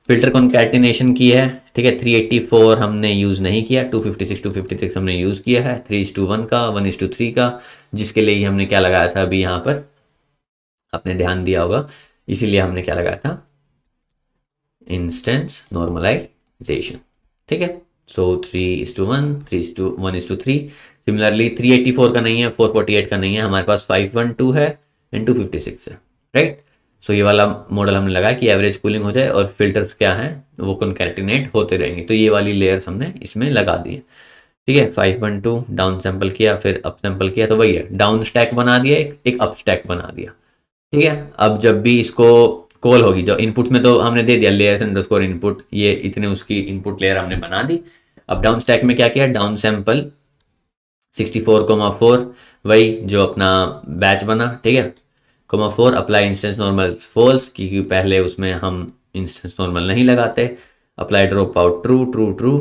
फिल्टर कॉन्कैटिनेशन की है, ठीक है। 384 हमने यूज़ नहीं किया, 256 हमने यूज़ किया है, 3:1 का, 1:3 का, जिसके लिए ही हमने क्या लगाया था अभी यहाँ पर, आपने ध्यान दिया होगा, इसीलिए हमने क्या लगाया था, इंस्टेंस नॉर्मलाइजेशन, ठीक है। सो 3:1, 1:3। सिमिलरली 384 का नहीं है, 448 का नहीं है, हमारे पास 512 है एंड 256 है, राइट। सो ये वाला मॉडल हमने लगाया कि एवरेज कूलिंग हो जाए और फिल्टर्स क्या हैं वो कॉन्कैटिनेट होते रहेंगे। तो ये वाली लेयर्स हमने इसमें लगा दी है, ठीक है। 512 डाउन सैंपल किया, फिर अप सैंपल किया, तो वही है, डाउन स्टैक बना दिया, एक अप स्टैक बना दिया, ठीक है। अब जब भी इसको कॉल होगी, जो इनपुट्स में तो हमने दे दिया लेयर्स अंडरस्कोर इनपुट, ये इतने उसकी इनपुट लेयर हमने बना दी। अब डाउन स्टैक में क्या किया, डाउन सैंपल 64,4, वही जो अपना बैच बना, ठीक है, (4) अप्लाई इंस्टेंस नॉर्मल फॉल्स, क्योंकि पहले उसमें हम इंस्टेंस नॉर्मल नहीं लगाते। Apply drop out true true true,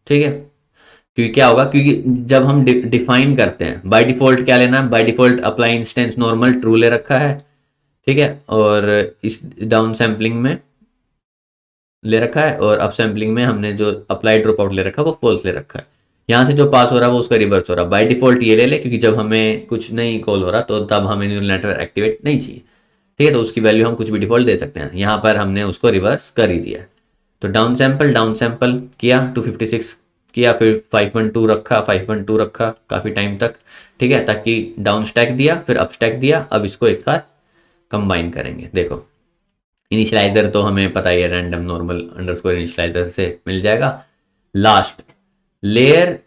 ठीक है। क्योंकि क्या होगा, क्योंकि जब हम डिफाइन करते हैं बाय डिफॉल्ट क्या लेना है, by default apply instance normal true ले रखा है, ठीक है, और इस डाउन सैम्पलिंग में ले रखा है, और अप सैम्पलिंग में हमने जो अप्लाई ड्रॉप आउट ले रखा है वो फॉल्स ले रखा है। यहाँ से जो पास हो रहा है वो उसका रिवर्स हो रहा है, बाय डिफॉल्ट ये ले ले, क्योंकि जब हमें कुछ नहीं कॉल हो रहा तो तब हमें न्यूरल नेटवर्क एक्टिवेट नहीं चाहिए, ठीक है, तो उसकी वैल्यू हम कुछ भी डिफॉल्ट दे सकते हैं। यहाँ पर हमने उसको रिवर्स कर ही दिया। तो डाउन सैंपल किया, 256 किया, फिर 512 रखा, 512 रखा काफ़ी टाइम तक, ठीक है, ताकि डाउन स्टैक दिया, फिर अप स्टैक दिया। अब इसको एक साथ कंबाइन करेंगे। देखो इनिशियलाइजर तो हमें पता ही है, रैंडम नॉर्मल अंडरस्कोर इनिशियलाइजर से मिल जाएगा। Last layer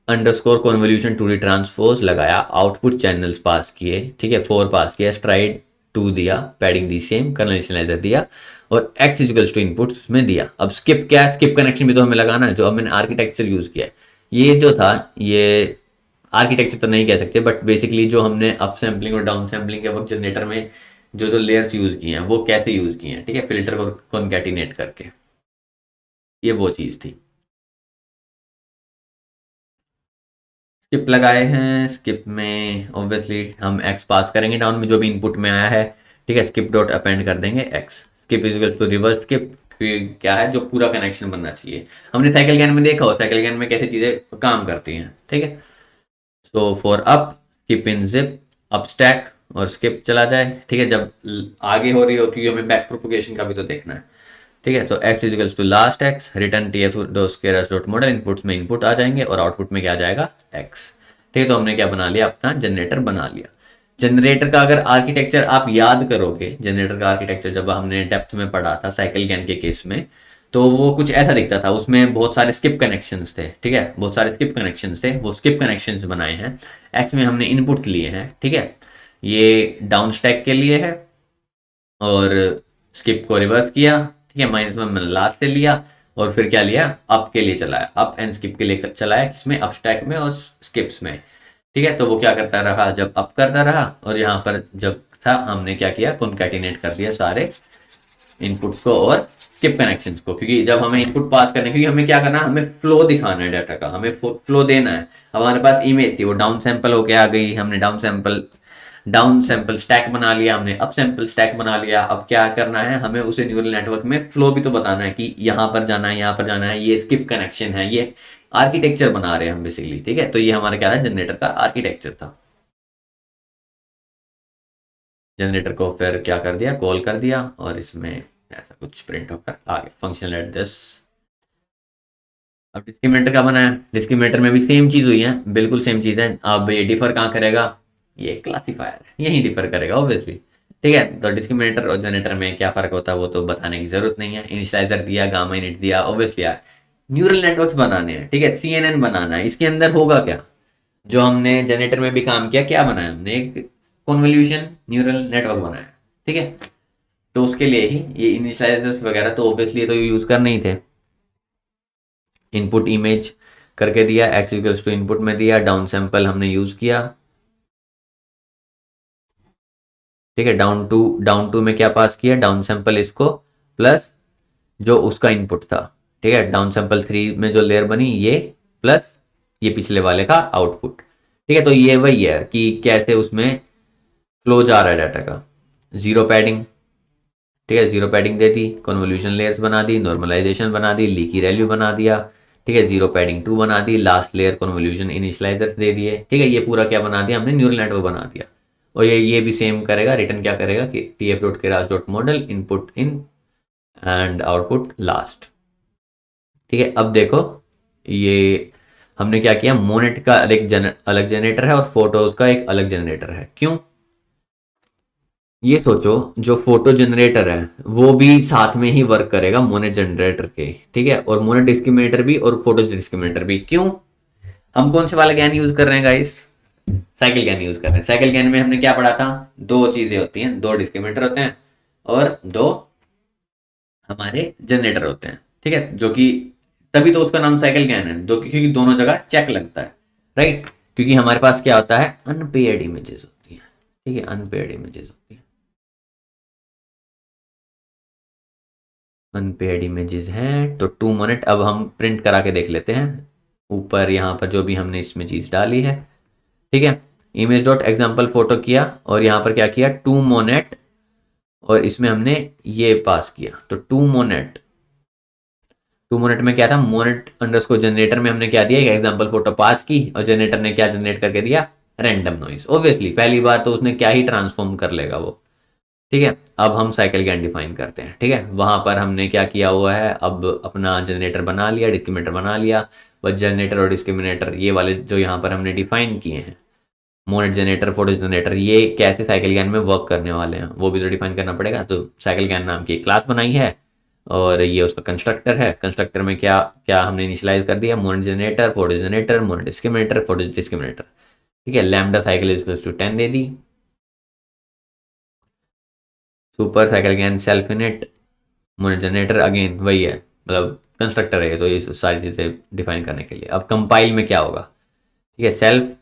underscore convolution 2D transpose लगाया, आउटपुट चैनल्स पास किए, ठीक है, 4 पास किया, स्ट्राइड 2 दिया, पैडिंग दी सेम, कर्नल इनिशियलाइजर दिया, और x इजिकल्स टू इनपुट में दिया। अब स्किप क्या है, स्किप कनेक्शन भी तो हमें लगाना है, जो अब मैंने आर्किटेक्चर यूज किया है। ये जो था, ये आर्किटेक्चर तो नहीं कह सकते, बट बेसिकली जो हमने अप सैम्पलिंग और डाउन सैम्पलिंग के वक्त जनरेटर में जो जो लेयर्स यूज किए हैं वो कैसे यूज किए हैं, ठीक है, फिल्टर को कॉन्कैटिनेट करके, ये वो चीज थी। स्किप लगाए हैं, स्किप में ऑब्वियसली हम x पास करेंगे डाउन में जो भी इनपुट में आया है, ठीक है, स्किप डॉट अपेंड कर देंगे x, skip is equal to reverse skip, क्या है, जो पूरा कनेक्शन बनना चाहिए। हमने साइकिल गैन में देखा हो, साइकिल गैन में कैसे चीजें काम करती हैं, ठीक है। So for up skip in zip up stack और स्किप चला जाए, ठीक है, जब आगे हो रही हो, क्योंकि हमें बैक प्रोपोगेशन का भी तो देखना है, ठीक है। तो x equals to last x, return tf dot model, inputs में इनपुट आ जाएंगे और आउटपुट में क्या आ जाएगा, x, ठीक है। तो हमने क्या बना लिया, अपना जनरेटर बना लिया। जनरेटर का अगर आर्किटेक्चर आप याद करोगे, जनरेटर का आर्किटेक्चर जब हमने डेप्थ में पढ़ा था साइकिल गैन के केस में, तो वो कुछ ऐसा दिखता था, उसमें बहुत सारे स्किप कनेक्शंस थे, ठीक है, बहुत सारे स्किप कनेक्शंस थे, वो स्किप कनेक्शंस बनाए हैं। एक्स में हमने इनपुट लिए हैं, ठीक है, ये डाउन स्टैक के लिए है, और स्किप को रिवर्स किया, ठीक है, -1 मैंने लास्ट से लिया, और फिर क्या लिया, अप के लिए चलाया, अप एंड स्किप के लिए चलाया, किसमें, अप स्टैक में और स्किप्स में, ठीक है। तो वो क्या करता रहा, जब अप करता रहा, और यहाँ पर जब था हमने क्या किया, कॉन्कैटिनेट कर दिया सारे इनपुट्स को और स्किप कनेक्शंस को, क्योंकि जब हमें इनपुट पास करने, क्योंकि हमें क्या करना है, हमें फ्लो दिखाना है डाटा का, हमें फ्लो देना है। हमारे पास इमेज थी, वो डाउन सैंपल होके आ गई, हमने डाउन सैंपल स्टैक बना लिया, हमने अप सैंपल स्टैक बना लिया। अब क्या करना है, हमें उसे न्यूरल नेटवर्क में फ्लो भी तो बताना है कि यहाँ पर जाना है, यहाँ पर जाना है, ये स्किप कनेक्शन है, ये आर्किटेक्चर बना रहे हैं हम बेसिकली, ठीक है। तो ये हमारा क्या है, जनरेटर का आर्किटेक्चर था। जनरेटर को फिर क्या कर दिया, कॉल कर दिया, और इसमें ऐसा कुछ प्रिंट होकर आ गया, फंक्शनल एड्रेस। अब डिस्क्रिमिनेटर का बनाया, डिस्क्रिमिनेटर में भी सेम चीज हुई है, बिल्कुल सेम चीज है। अब ये डिफर कहाँ करेगा, ये क्लासिफायर है, यही डिफर करेगा ऑब्वियसली, ठीक है। तो डिस्क्रिमिनेटर और जनरेटर में क्या फर्क होता है वो तो बताने की जरूरत नहीं है। इनिशियलाइजर दिया, गामा इनिट दिया, ऑब्वियसली यार न्यूरल नेटवर्क्स बनाने हैं, ठीक है, CNN बनाना है, इसके अंदर होगा क्या, जो हमने जनरेटर में भी काम किया, क्या बनाया हमने, एक कॉन्वोल्यूशन न्यूरल नेटवर्क बनाया, ठीक है। तो उसके लिए ही ये इनिशियलाइजर्स वगैरह तो ऑब्वियसली तो यूज करने ही थे। इनपुट इमेज करके दिया, x इक्वल्स टू इनपुट में दिया, डाउन सैंपल हमने यूज किया, ठीक है, डाउन टू में क्या पास किया, डाउन सैंपल इसको प्लस जो उसका इनपुट था, ठीक है, डाउन सैंपल 3 में जो लेयर बनी ये प्लस ये पिछले वाले का आउटपुट, ठीक है। तो ये वही है कि कैसे उसमें फ्लो जा रहा है डाटा का, जीरो पैडिंग, ठीक है, जीरो पैडिंग दे दी, कन्वोल्यूशन लेयर्स बना दी, नॉर्मलाइजेशन बना दी, लीकी वैल्यू बना दिया, ठीक है, जीरो पैडिंग 2 बना दी, लास्ट लेयर कन्वोल्यूशन इनिशियलाइजर्स दे दिए, ठीक है, ये पूरा क्या बना दिया हमने, न्यूरल नेटवर्क बना दिया। और ये भी सेम करेगा, रिटर्न क्या करेगा कि T F dot Keras dot model input in and output last. ठीक है, अब देखो ये हमने क्या किया, मोनेट का अलग जनरेटर है और फोटोज का एक अलग जनरेटर है। क्यों, ये सोचो जो फोटो जनरेटर है वो भी साथ में ही वर्क करेगा मोनेट जनरेटर के, ठीक है, और मोनेट डिस्क्रिमिनेटर भी और फोटो डिस्क्रिमिनेटर भी। क्यों, हम कौन से वाला ज्ञान यूज कर रहे हैं गाइस, साइकिल ज्ञान यूज कर रहे हैं। साइकिल ज्ञान में हमने क्या पढ़ा था, दो चीजें होती हैं, दो डिस्क्रिमिनेटर होते हैं और दो हमारे जनरेटर होते हैं, ठीक है, जो कि तभी तो उसका नाम साइकिल ज्ञान है, दो क्योंकि दोनों जगह चेक लगता है, राइट, क्योंकि हमारे पास क्या होता है, अनपेयर्ड इमेजेस होती है, ठीक है, अनपेयर्ड इमेजेस होती है, अनपेयर्ड इमेजेस हैं। तो 2 मिनट अब हम प्रिंट करा के देख लेते हैं, ऊपर यहाँ पर जो भी हमने इसमें चीज डाली है, ठीक है, इमेज डॉट एग्जाम्पल फोटो किया और यहाँ पर क्या किया, 2 मोनेट, और इसमें हमने ये पास किया, तो 2 मोनेट में क्या था, मोनेट अंडरस्कोर जनरेटर में हमने क्या दिया, एक एग्जांपल फोटो पास की और जनरेटर ने क्या जनरेट करके दिया, रैंडम नॉइस। ऑब्वियसली पहली बार तो उसने क्या ही ट्रांसफॉर्म कर लेगा वो, ठीक है। अब हम साइकिल ज्ञान डिफाइन करते हैं, ठीक है, वहां पर हमने क्या किया हुआ है, अब अपना जनरेटर बना लिया, डिस्क्रिमिनेटर बना लिया, बस जनरेटर और डिस्क्रिमिनेटर ये वाले जो यहाँ पर हमने डिफाइन किए हैं, मोनेट जनरेटर, फोटो जनरेटर, ये कैसे साइकिल ज्ञान में वर्क करने वाले हैं वो भी तो डिफाइन करना पड़ेगा। तो साइकिल ज्ञान नाम की एक क्लास बनाई है और ये उसका कंस्ट्रक्टर है, कंस्ट्रक्टर में क्या क्या हमने इनिशियलाइज कर दिया, Monet generator, photo generator, Monet discriminator, photo discriminator, ठीक है, लैम्डा साइकिल इज टू 10 दे दी, super cycle GAN self init, Monet generator again वही है, मतलब कंस्ट्रक्टर है तो ये सारी चीज़ें डिफाइन करने के लिए। अब कंपाइल में क्या होगा, ठीक है, सेल्फ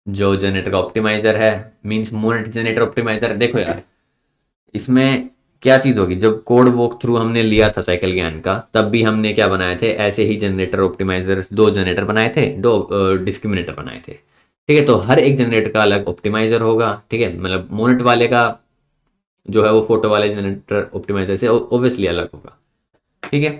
जो जनरेटर का ऑप्टिमाइजर है, मींस मोनेट जनरेटर ऑप्टिमाइजर। देखो यार इसमें क्या चीज होगी, जब कोड वॉक थ्रू हमने लिया था साइकिल ज्ञान का तब भी हमने क्या बनाए थे, ऐसे ही जनरेटर ऑप्टिमाइजर, दो जनरेटर बनाए थे, दो डिस्क्रिमिनेटर बनाए थे, ठीक है, तो हर एक जनरेटर का अलग ऑप्टिमाइजर होगा, ठीक है, मतलब मोनेट वाले का जो है वो फोटो वाले जनरेटर ऑप्टिमाइजर से ओब्वियसली अलग होगा, ठीक है।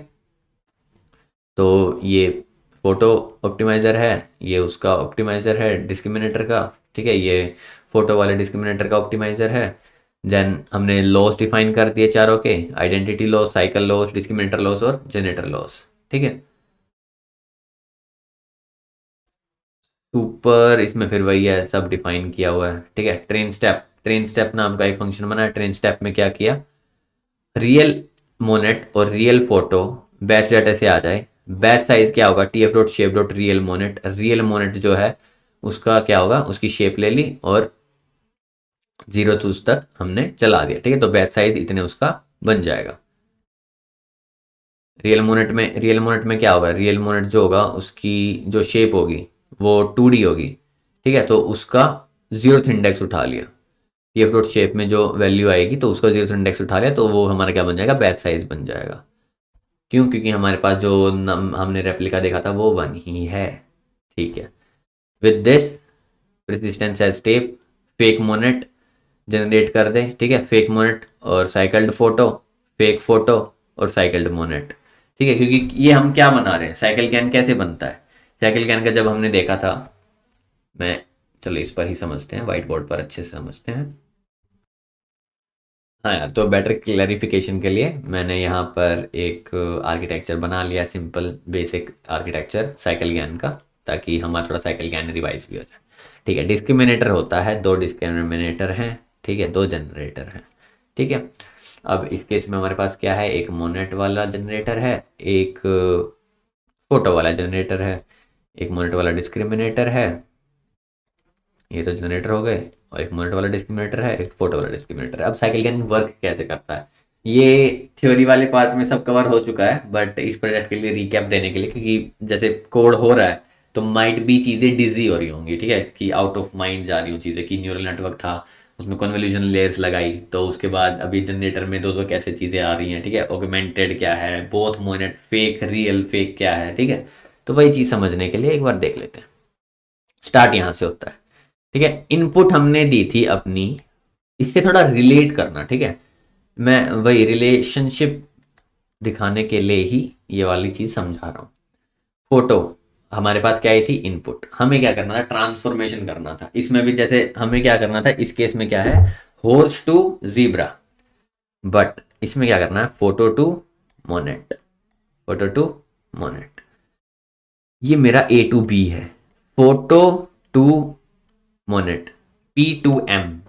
तो ये फोटो ऑप्टिमाइजर है, ये उसका ऑप्टिमाइजर है डिस्क्रिमिनेटर का, ठीक है, ये फोटो वाले डिस्क्रिमिनेटर का ऑप्टिमाइजर है। देन हमने लॉस डिफाइन कर दिए चारों के, identity loss, cycle loss, discriminator loss और जनरेटर लॉस, ठीक है। ऊपर इसमें फिर वही है, सब डिफाइन किया हुआ है, ठीक है। ट्रेन स्टेप नाम का एक फंक्शन बना है, ट्रेन स्टेप में क्या किया, रियल मोनेट और रियल फोटो बैच डाटा से आ जाए, बैच साइज क्या होगा, T F dot shape dot real Monet जो है उसका क्या होगा, उसकी शेप ले ली और 0 to तक हमने चला दिया, ठीक है, तो बैच साइज इतने उसका बन जाएगा। रियल मोनेट में क्या होगा, रियल मोनेट जो होगा उसकी जो शेप होगी वो 2D होगी, ठीक है, तो उसका 0th इंडेक्स उठा लिया, पी एफ डॉट शेप में जो वैल्यू आएगी तो उसका 0th इंडेक्स उठा लिया, तो वो हमारा क्या बन जाएगा, बैच साइज बन जाएगा। क्यों, क्योंकि हमारे पास जो हमने रेप्लिका देखा था वो 1 ही है, ठीक है। With this persistence as step fake Monet generate कर दे, ठीक है, फेक मोनेट और साइकिल्ड फोटो, फेक फोटो और साइकिल्ड मोनेट, ठीक है, क्योंकि ये हम क्या बना रहे हैं, साइकिल कैन कैसे बनता है, साइकिल कैन का जब हमने देखा था, मैं चलो इस पर ही समझते हैं, व्हाइट बोर्ड पर अच्छे से समझते हैं। हाँ यार, तो बेटर क्लैरिफिकेशन के लिए मैंने यहाँ पर एक आर्किटेक्चर बना लिया, सिंपल बेसिक आर्किटेक्चर साइकिल ज्ञान का, ताकि हमारा थोड़ा साइकिल ज्ञान रिवाइज भी हो जाए, ठीक है। डिस्क्रिमिनेटर होता है, दो डिस्क्रिमिनेटर हैं, ठीक है, दो जनरेटर हैं, ठीक है। अब इस केस में हमारे पास क्या है, एक मोनेट वाला जनरेटर है, एक फोटो वाला जनरेटर है, एक मोनेट वाला डिस्क्रिमिनेटर है, ये तो जनरेटर हो गए, और एक मोनेट वाला डिस्क्रिमिनेटर है, एक फोटो वाला डिस्क्रिमिनेटर है। अब साइकिल कैन वर्क कैसे करता है, ये थ्योरी वाले पार्ट में सब कवर हो चुका है, बट इस प्रोजेक्ट के लिए रिकैप देने के लिए, क्योंकि जैसे कोड हो रहा है तो माइट भी चीज़ें डिजी हो रही होंगी, ठीक है, कि आउट ऑफ माइंड जा रही हूँ चीज़ें, कि न्यूरल नेटवर्क था उसमें कन्वोल्यूशन लेयर्स लगाई, तो उसके बाद अभी जनरेटर में दो दो कैसे चीज़ें आ रही हैं, ठीक है, ऑगमेंटेड क्या है, both Monet, fake real fake क्या है, ठीक है। तो वही चीज़ समझने के लिए एक बार देख लेते हैं, स्टार्ट यहाँ से होता है, ठीक है। इनपुट हमने दी थी अपनी, इससे थोड़ा रिलेट करना, ठीक है, मैं वही रिलेशनशिप दिखाने के लिए ही ये वाली चीज समझा रहा हूँ। फोटो हमारे पास क्या आई थी, इनपुट। हमें क्या करना था, ट्रांसफॉर्मेशन करना था। इसमें भी जैसे हमें क्या करना था, इस केस में क्या है, हॉर्स टू जीब्रा, बट इसमें क्या करना है, photo to Monet, photo to Monet. ये मेरा ए टू बी है, photo to Monet, P to M,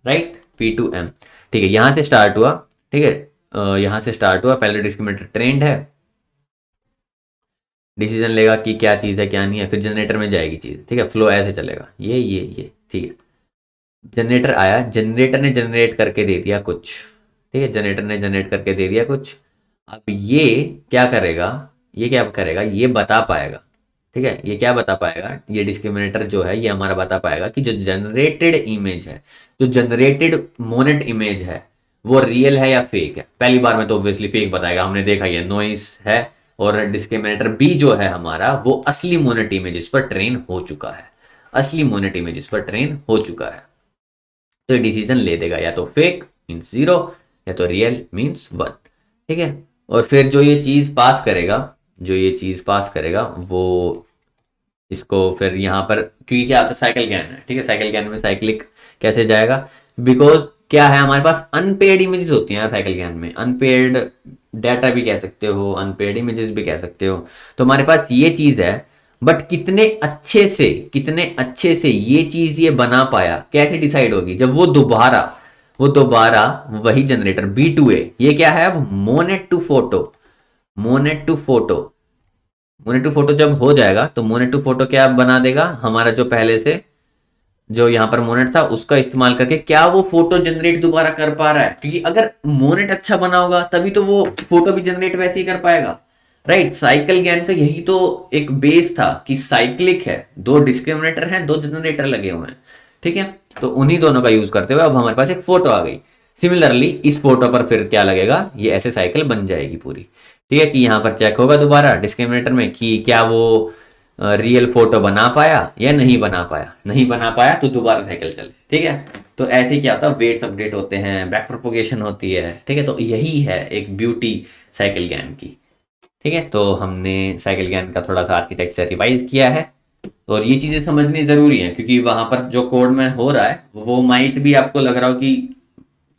right, P to M. ठीक है, यहां से स्टार्ट हुआ। ठीक है, यहां से स्टार्ट हुआ, पहले डिस्क्रिमिनेटर ट्रेंड है, डिसीजन लेगा कि क्या चीज़ है क्या नहीं है, फिर जनरेटर में जाएगी चीज़। ठीक है, फ्लो ऐसे चलेगा, ये ठीक है। जनरेटर आया, जनरेटर ने जनरेट करके दे दिया कुछ। ठीक है, जनरेटर ने जनरेट करके दे दिया कुछ। अब ये क्या करेगा, ये क्या करेगा, ये बता पाएगा। ठीक है, ये क्या बता पाएगा, ये डिस्क्रिमिनेटर जो है ये हमारा बता पाएगा कि जो जनरेटेड इमेज है, जो जनरेटेड मोनेट इमेज है, वो रियल है या फेक है। पहली बार में तो ऑब्वियसली फेक बताएगा, हमने देखा ये नॉइस है। और डिस्क्रिमिनेटर बी जो है हमारा, वो असली मोनेट इमेजेस पर ट्रेन हो चुका है, असली मोनेट इमेजेस पर ट्रेन हो चुका है। तो ये डिसीजन ले देगा, या तो फेक मीन्स जीरो, या तो रियल मीन्स वन। ठीक है, और फिर जो ये चीज पास करेगा, जो ये चीज पास करेगा वो इसको फिर यहाँ पर, क्योंकि क्या होता है, साइकिल ज्ञान है। ठीक है, साइकिल ज्ञान में साइक्लिक कैसे जाएगा, बिकॉज क्या है, हमारे पास अनपेड इमेजेस होती हैं साइकिल ज्ञान में, अनपेड डाटा भी कह सकते हो, अनपेड इमेजेस भी कह सकते हो। तो हमारे पास ये चीज है, बट कितने अच्छे से ये चीज ये बना पाया, कैसे डिसाइड होगी, जब वो दोबारा वही जनरेटर B2A, ये क्या है अब, Monet to photo, Monet to photo, Monet to photo जब हो जाएगा तो मोनेट टू फोटो क्या बना देगा, हमारा जो पहले से जो यहाँ पर मोनेट था उसका इस्तेमाल करके क्या वो फोटो जनरेट दोबारा कर पा रहा है। क्योंकि अगर मोनेट अच्छा बना होगा तभी तो वो फोटो भी जनरेट वैसे ही कर पाएगा, राइट। साइकिल ज्ञान का यही तो एक बेस था कि साइक्लिक है, दो डिस्क्रिमिनेटर हैं, दो जनरेटर लगे हुए हैं। ठीक है, तो उन्हीं दोनों का यूज करते हुए अब हमारे पास एक फोटो आ गई। सिमिलरली इस फोटो पर फिर क्या लगेगा, ये ऐसे साइकिल बन जाएगी पूरी। ठीक है, कि यहाँ पर चेक होगा दोबारा डिस्क्रिमिनेटर में कि क्या वो रियल फोटो बना पाया या नहीं बना पाया, नहीं बना पाया तो दोबारा साइकिल चले। ठीक है, तो ऐसे ही क्या होता है, वेट्स अपडेट होते हैं, बैक प्रोपोगेशन होती है। ठीक है, तो यही है एक ब्यूटी साइकिल ज्ञान की। ठीक है, तो हमने साइकिल ज्ञान का थोड़ा सा आर्किटेक्चर रिवाइज किया है, और ये चीज़ें समझनी ज़रूरी है क्योंकि वहाँ पर जो कोड में हो रहा है वो माइट भी आपको लग रहा हो कि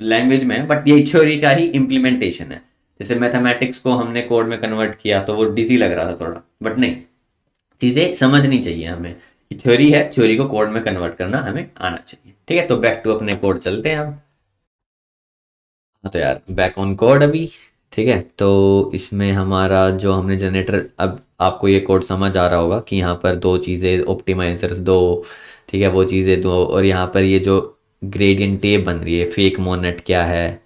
लैंग्वेज में है, बट ये थ्योरी का ही इम्प्लीमेंटेशन है। जैसे मैथमेटिक्स को हमने कोड में कन्वर्ट किया तो वो डिजी लग रहा था थोड़ा, बट नहीं, चीज़ें समझनी चाहिए हमें। थ्योरी है, थ्योरी को कोड में कन्वर्ट करना हमें आना चाहिए। ठीक है, तो बैक टू अपने कोड चलते हैं हम। हाँ तो यार बैक ऑन कोड अभी। ठीक है, तो इसमें हमारा जो हमने जनरेटर, अब आपको ये कोड समझ आ रहा होगा कि यहाँ पर दो चीज़ें ऑप्टिमाइजर्स दो। ठीक है, वो चीज़ें दो, और यहाँ पर ये जो ग्रेडियंट टेप बन रही है, फेक मोनेट क्या है,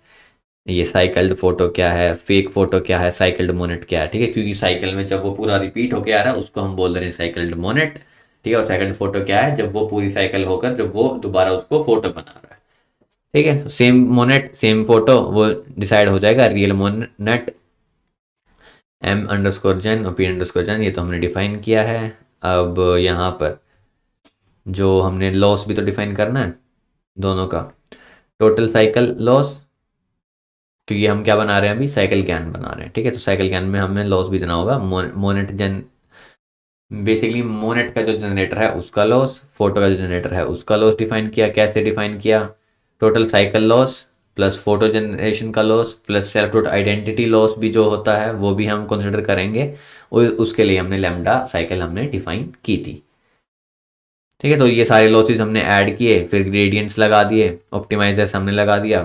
ये साइकिल्ड फोटो क्या है, फेक फोटो क्या है, साइकिल्ड मोनेट क्या है। ठीक है, क्योंकि साइकिल में जब वो पूरा रिपीट होके आ रहा है उसको हम बोल रहे हैं साइकिल्ड मोनेट। ठीक है, और साइकिल्ड फोटो क्या है, जब वो पूरी साइकिल होकर जब वो दोबारा उसको फोटो बना रहा है। ठीक है, सेम मोनेट सेम फोटो, वो डिसाइड हो जाएगा रियल मोनेट M_Gen और P_Gen, ये तो हमने डिफाइन किया है। अब यहाँ पर जो हमने लॉस भी तो डिफाइन करना है दोनों का, टोटल साइकिल लॉस, क्योंकि हम क्या बना रहे हैं अभी, साइकिल ज्ञान बना रहे हैं। ठीक है, तो साइकिल ज्ञान में हमें लॉस भी देना होगा, मोनेट जन, बेसिकली मोनेट का जो जनरेटर है उसका लॉस, फोटो का जो जनरेटर है उसका लॉस डिफाइन किया। कैसे डिफाइन किया, total cycle loss plus photo generation का loss plus self dot identity loss भी जो होता है वो भी हम कंसिडर करेंगे, और उसके लिए हमने लैम्डा साइकिल हमने डिफाइन की थी। ठीक है, तो ये सारे लॉसेस हमने ऐड किए, फिर ग्रेडियंट्स लगा दिए, ऑप्टिमाइजर्स हमने लगा दिया।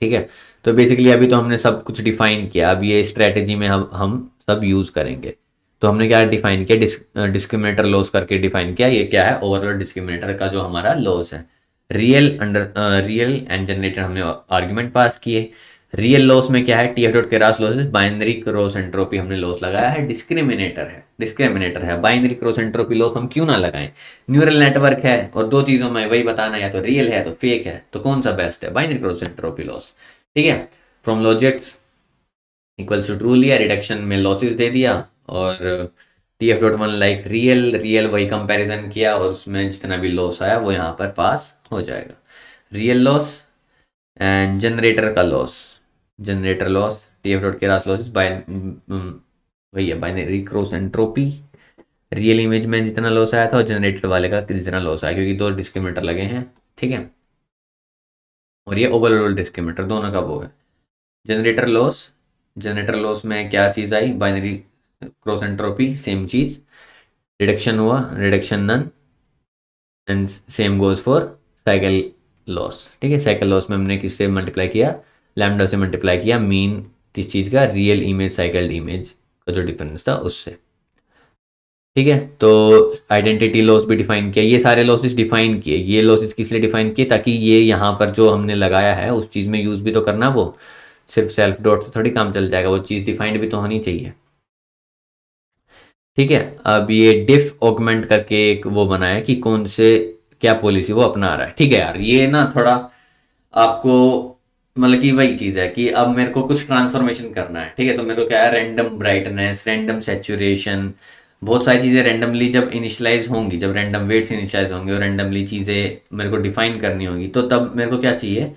ठीक है, तो बेसिकली अभी तो हमने सब कुछ डिफाइन किया, अब ये स्ट्रेटेजी में हम सब यूज करेंगे। तो हमने क्या डिफाइन किया, डिस्क्रिमिनेटर लॉस करके डिफाइन किया, ये क्या है, ओवरऑल डिस्क्रिमिनेटर का जो हमारा लॉस है। रियल एंड जनरेटर हमने आर्ग्यूमेंट पास किए। रियल लॉस में क्या है, T F dot Keras losses, binary cross entropy हमने लॉस लगाया है। डिस्क्रिमिनेटर है बाइनरी क्रॉस एंट्रोपी लॉस हम क्यों ना लगाएं, न्यूरल नेटवर्क है और दो चीजों में वही बताना है, या तो रियल है तो फेक है, तो कौन सा बेस्ट है, बाइनरी क्रॉस एंट्रोपी लॉस। ठीक है, from logits equals to true लिया, रिडक्शन में लॉसेस दे दिया, और TF.1 लाइक रियल, रियल वही कंपैरिजन किया और उसमें जितना भी लॉस आया वो यहाँ पर पास हो जाएगा। रियल लॉस एंड जनरेटर का loss, generator loss TF dot के लॉस बाय वही है binary cross entropy, real image में जितना लॉस आया था और जनरेटर वाले का जितना लॉस आया, क्योंकि दो डिस्क्रिमिनेटर लगे हैं, ठीक है। और ये ओवरऑल डिस्क्रिमिनेटर दोनों का वो है। जनरेटर लॉस, जनरेटर लॉस में क्या चीज़ आई, बाइनरी क्रॉस एंट्रोपी सेम चीज़, रिडक्शन हुआ, reduction none, and same goes for cycle loss, ठीक है। साइकिल लॉस में हमने किससे मल्टीप्लाई किया, लैम्डा से मल्टीप्लाई किया मीन किस चीज़ का, रियल इमेज साइकिल्ड इमेज का जो डिफरेंस था उससे, ठीक है। तो आइडेंटिटी लॉस भी डिफाइन किया, ये सारे लॉसेस डिफाइन किए। ये लॉसेस किस लिए डिफाइन किए, ताकि ये यहाँ पर जो हमने लगाया है उस चीज़ में यूज़ भी तो करना, वो सिर्फ सेल्फ डॉट से थोड़ी काम चल जाएगा, वो चीज़ डिफाइंड भी तो होनी चाहिए, ठीक है। अब ये डिफ ऑगमेंट करके एक वो बनाया कि कौन से क्या पॉलिसी वो अपना रहा है, ठीक है यार। ये ना थोड़ा आपको मतलब कि वही चीज़ है कि अब मेरे को कुछ ट्रांसफॉर्मेशन करना है, ठीक है। तो मेरे को क्या है, रैंडम ब्राइटनेस, रैंडम सेचुरेशन, बहुत सारी चीज़ें रैंडमली जब इनिशियलाइज होंगी, जब रैंडम वेट्स इनिशियलाइज होंगे और रैंडमली चीज़ें मेरे को डिफाइन करनी होगी, तो तब मेरे को क्या चाहिए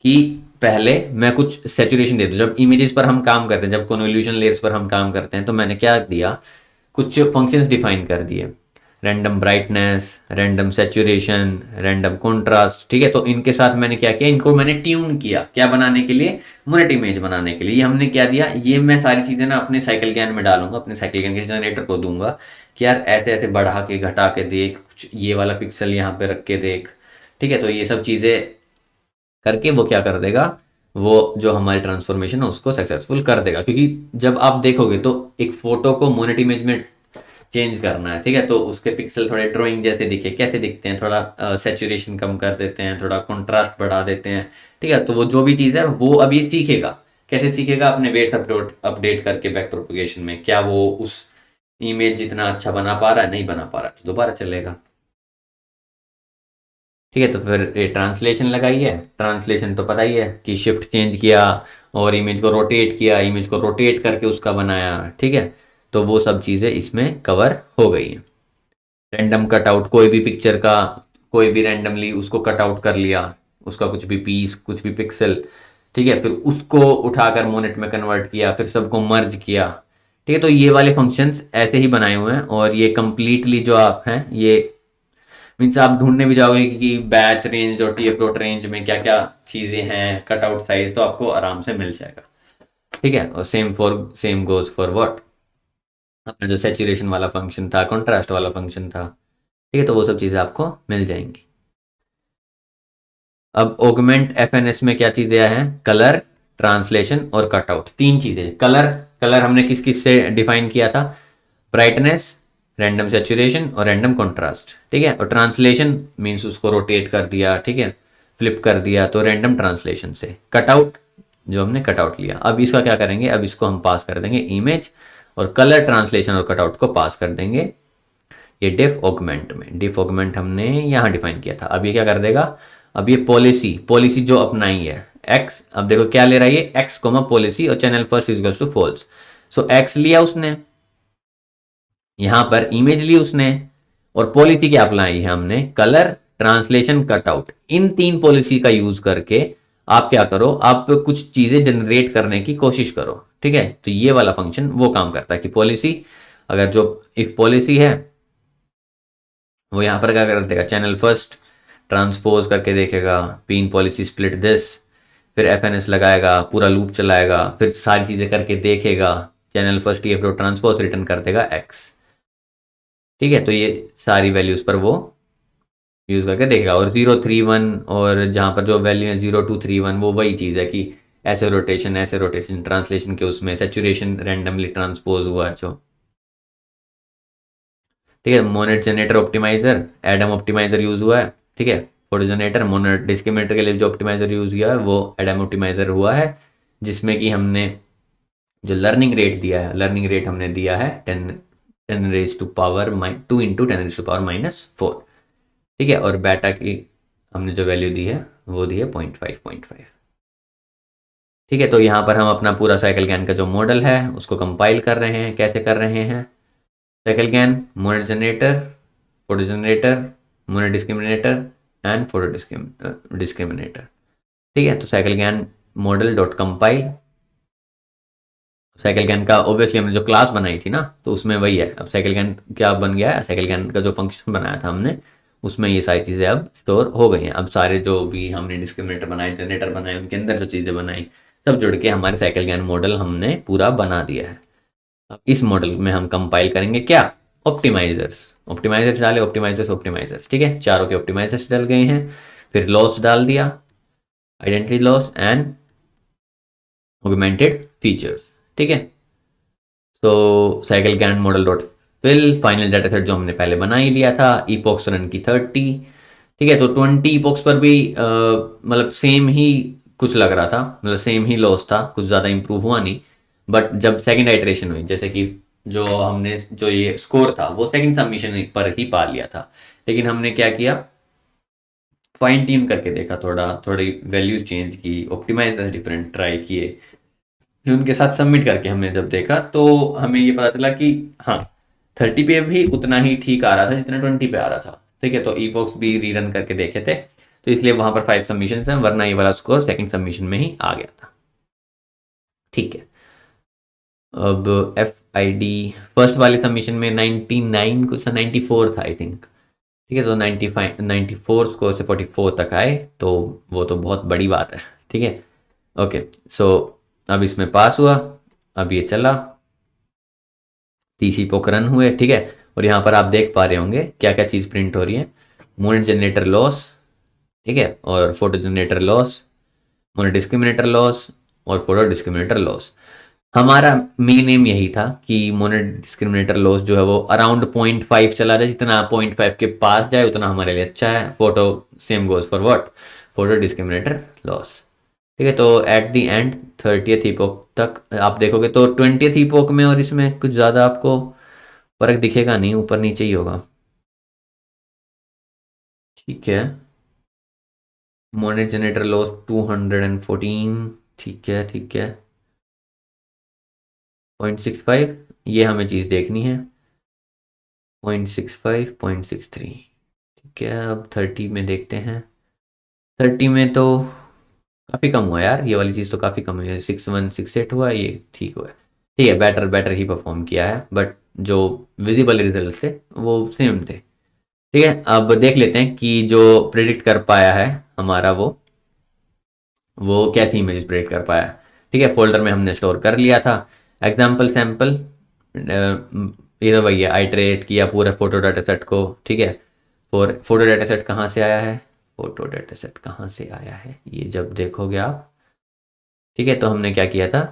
कि पहले मैं कुछ सेचुरेशन दे दूँ। जब इमेजेस पर हम काम करते हैं, जब कन्वोल्यूशन लेयर्स पर हम काम करते हैं, तो मैंने क्या दिया, कुछ फंक्शंस डिफाइन कर दिए, random brightness, random saturation, random contrast, ठीक है। तो इनके साथ मैंने क्या किया, इनको मैंने ट्यून किया, क्या बनाने के लिए, मोनेट इमेज बनाने के लिए। ये हमने क्या दिया, ये मैं सारी चीज़ें ना अपने साइकिल ज्ञान में डालूंगा, अपने साइकिल ज्ञान के जनरेटर को दूंगा कि यार ऐसे ऐसे बढ़ा के घटा के देख, कुछ ये वाला पिक्सल यहाँ पे रख के देख, ठीक है। तो ये सब चीज़ें करके वो क्या कर देगा, वो जो हमारी ट्रांसफॉर्मेशन है उसको सक्सेसफुल कर देगा। क्योंकि जब आप देखोगे तो एक फोटो को मोनेट इमेज में चेंज करना है, ठीक है। तो उसके पिक्सल थोड़े ड्राइंग जैसे दिखे, कैसे दिखते हैं, थोड़ा सेचुरेशन कम कर देते हैं, थोड़ा कंट्रास्ट बढ़ा देते हैं, ठीक है। तो वो जो भी चीज़ है वो अब ये सीखेगा, कैसे सीखेगा, अपने वेट्स अपडेट अपडेट करके बैक प्रोपगेशन में, क्या वो उस इमेज जितना अच्छा बना पा रहा है, नहीं बना पा रहा तो दोबारा चलेगा, ठीक है। तो फिर ये ट्रांसलेशन लगाई है, ट्रांसलेशन तो पता ही है कि शिफ्ट चेंज किया और इमेज को रोटेट किया, इमेज को रोटेट करके उसका बनाया, ठीक है। तो वो सब चीज़ें इसमें कवर हो गई हैं। रैंडम कटआउट, कोई भी पिक्चर का कोई भी रैंडमली उसको कटआउट कर लिया, उसका कुछ भी पीस, कुछ भी पिक्सल, ठीक है। फिर उसको उठाकर मोनेट में कन्वर्ट किया, फिर सबको मर्ज किया, ठीक है। तो ये वाले फंक्शंस ऐसे ही बनाए हुए हैं, और ये कंप्लीटली जो आप हैं, ये मीन्स आप ढूंढने भी जाओगे कि बैच रेंज और टीएफ डॉट रेंज में क्या क्या चीज़ें हैं, कटआउट साइज, तो आपको आराम से मिल जाएगा, ठीक है। और सेम गोज फॉर व्हाट, अपना जो सेचुरेशन वाला फंक्शन था, कॉन्ट्रास्ट वाला फंक्शन था, ठीक है। तो वो सब चीज़ें आपको मिल जाएंगी। अब ऑगमेंट एफएनएस में क्या चीज़ें हैं, कलर, ट्रांसलेशन और कटआउट, तीन चीज़ें। कलर, कलर हमने किस किस से डिफाइन किया था, ब्राइटनेस, रैंडम सेचुरेशन और रैंडम कॉन्ट्रास्ट, ठीक है। और ट्रांसलेशन मीन्स उसको रोटेट कर दिया, ठीक है, फ्लिप कर दिया, तो रैंडम ट्रांसलेशन से। कटआउट, जो हमने कटआउट लिया, अब इसका क्या करेंगे, अब इसको हम पास कर देंगे इमेज, और कलर, ट्रांसलेशन और कटआउट को पास कर देंगे ये डिफ ऑगमेंट में। डिफ ऑगमेंट हमने यहाँ डिफाइन किया था। अब ये क्या कर देगा, अब ये पॉलिसी, पॉलिसी जो अपनाई है एक्स, अब देखो क्या ले रहा है ये, एक्स कोमा पॉलिसी और channel first is to false. So X लिया उसने, यहां पर इमेज ली उसने, और पॉलिसी क्या अप्लाई है हमने, कलर, ट्रांसलेशन, कटआउट। इन तीन पॉलिसी का यूज करके आप क्या करो, आप कुछ चीजें जनरेट करने की कोशिश करो, ठीक है। तो ये वाला फंक्शन वो काम करता है कि पॉलिसी, अगर जो इफ पॉलिसी है वो यहां पर क्या कर देगा, चैनल फर्स्ट ट्रांसपोज करके देखेगा, पीन पॉलिसी स्प्लिट दिस, फिर एफएनएस लगाएगा, पूरा लूप चलाएगा, फिर सारी चीजें करके देखेगा, channel first TF dot transpose return कर देगा एक्स, ठीक है। तो ये सारी वैल्यूज पर वो यूज करके देखेगा। और 0 3 1, और जहां पर जो वैल्यू है 0 2 3 1, वो वही चीज़ है कि ऐसे रोटेशन ट्रांसलेशन के उसमें सेचुरेशन रैंडमली ट्रांसपोज हुआ है जो, ठीक है। Monet generator optimizer, Adam optimizer use हुआ है, ठीक है। फोटो जनरेटर, मोनेट डिस्क्रिमिनेटर के लिए जो ऑप्टिमाइजर यूज हुआ है वो एडम ऑप्टिमाइजर हुआ है, जिसमें कि हमने जो लर्निंग रेट दिया है, लर्निंग रेट हमने दिया है 10 इंटू 10 to the power -4, ठीक है। और बेटा की हमने जो वैल्यू दी है वो दी है 0.5, ठीक है। तो यहाँ पर हम अपना पूरा साइकिल ज्ञान का जो मॉडल है उसको कंपाइल कर रहे हैं। कैसे कर रहे हैं, cycle GAN, Monet generator, photo generator, Monet discriminator and photo discriminator, ठीक है, तो cycle GAN model dot compile, cycle GAN का ऑब्वियसली हमने जो क्लास बनाई थी ना, तो उसमें वही है। अब साइकिल कैन क्या बन गया है, साइकिल कैन का जो फंक्शन बनाया था हमने, उसमें ये सारी चीज़ें अब स्टोर हो गई हैं। अब सारे जो भी हमने डिस्क्रिमिनेटर बनाए, जनरेटर बनाए, उनके अंदर जो चीज़ें बनाई, सब जुड़ के हमारे साइकिल कैन मॉडल हमने पूरा बना दिया है। अब इस मॉडल में हम कंपाइल करेंगे क्या, ऑप्टिमाइजर्स। ऑप्टिमाइजर्स डाले, ऑप्टिमाइजर्स ऑप्टिमाइजर्स, ठीक है, चारों के ऑप्टिमाइजर्स डल गए हैं। फिर लॉस डाल दिया, identity loss and augmented features, ठीक है। तो cycle GAN model dot fit final data set जो हमने पहले बना ही लिया था, इपॉक्स रन की 30, ठीक है। तो 20 इपॉक्स पर भी मतलब सेम ही कुछ लग रहा था, मतलब सेम ही लॉस था, कुछ ज़्यादा इंप्रूव हुआ नहीं। बट जब सेकंड आइटरेशन हुई, जैसे कि जो हमने जो ये स्कोर था वो सेकंड सबमिशन पर ही पा लिया था, लेकिन हमने क्या किया, फाइन ट्यून करके देखा, थोड़ा थोड़ी वैल्यूज चेंज की, ऑप्टिमाइजर डिफरेंट ट्राई किए, फिर उनके साथ सबमिट करके हमने जब देखा तो हमें ये पता चला कि हाँ, 30 पे भी उतना ही ठीक आ रहा था जितना 20 पे आ रहा था, ठीक है। तो ईबॉक्स भी रीरन करके देखे थे, तो इसलिए वहां पर 5 सबमिशन हैं, वरना ये वाला स्कोर सेकंड सबमिशन में ही आ गया था, ठीक है। अब एफ आई डी फर्स्ट वाले सबमिशन में 99 कुछ 94 था आई थिंक, ठीक है। तो 95 94 स्कोर से 44 तक आए, तो वो तो बहुत बड़ी बात है, ठीक है। ओके, सो अब इसमें पास हुआ, अब ये चला, 30 पोक रन हुए, ठीक है। और यहाँ पर आप देख पा रहे होंगे क्या क्या चीज़ प्रिंट हो रही है, मोनेट जनरेटर लॉस, ठीक है, और photo generator loss, Monet discriminator loss, और फोटो डिस्क्रिमिनेटर लॉस। हमारा मेन एम यही था कि मोनेट डिस्क्रिमिनेटर लॉस जो है वो अराउंड 0.5 चला जाए, जितना 0.5 के पास जाए उतना हमारे लिए अच्छा है। Photo same goes for what, photo discriminator loss, ठीक है। तो एट द एंड 30th ईपोक तक आप देखोगे तो 20th ईपोक में और इसमें कुछ ज़्यादा आपको फर्क दिखेगा नहीं, ऊपर नीचे ही होगा, ठीक है। मोनेट जनरेटर लॉस 214, ठीक है ठीक है, 0.65, ये हमें चीज़ देखनी है, 0.65 0.63, ठीक है। अब 30 में देखते हैं, 30 में तो काफ़ी कम हुआ यार, ये वाली चीज़ तो काफ़ी कम हुई है, 6168 हुआ, ये ठीक हुआ है, ठीक है। बेटर बेटर ही परफॉर्म किया है, बट जो विजिबल रिजल्ट थे वो सेम थे, ठीक है। अब देख लेते हैं कि जो प्रिडिक्ट कर पाया है हमारा वो कैसी इमेज प्रिडिक्ट कर पाया, ठीक है। फोल्डर में हमने स्टोर कर लिया था एग्जाम्पल सैम्पल, ये तो भैया आइटरेट किया पूरा फोटो डाटा सेट को, ठीक है। और फोटो डाटा सेट कहाँ से आया है, फोटो डाटा सेट कहाँ से आया है, ये जब देखोगे आप, ठीक है। तो हमने क्या किया था,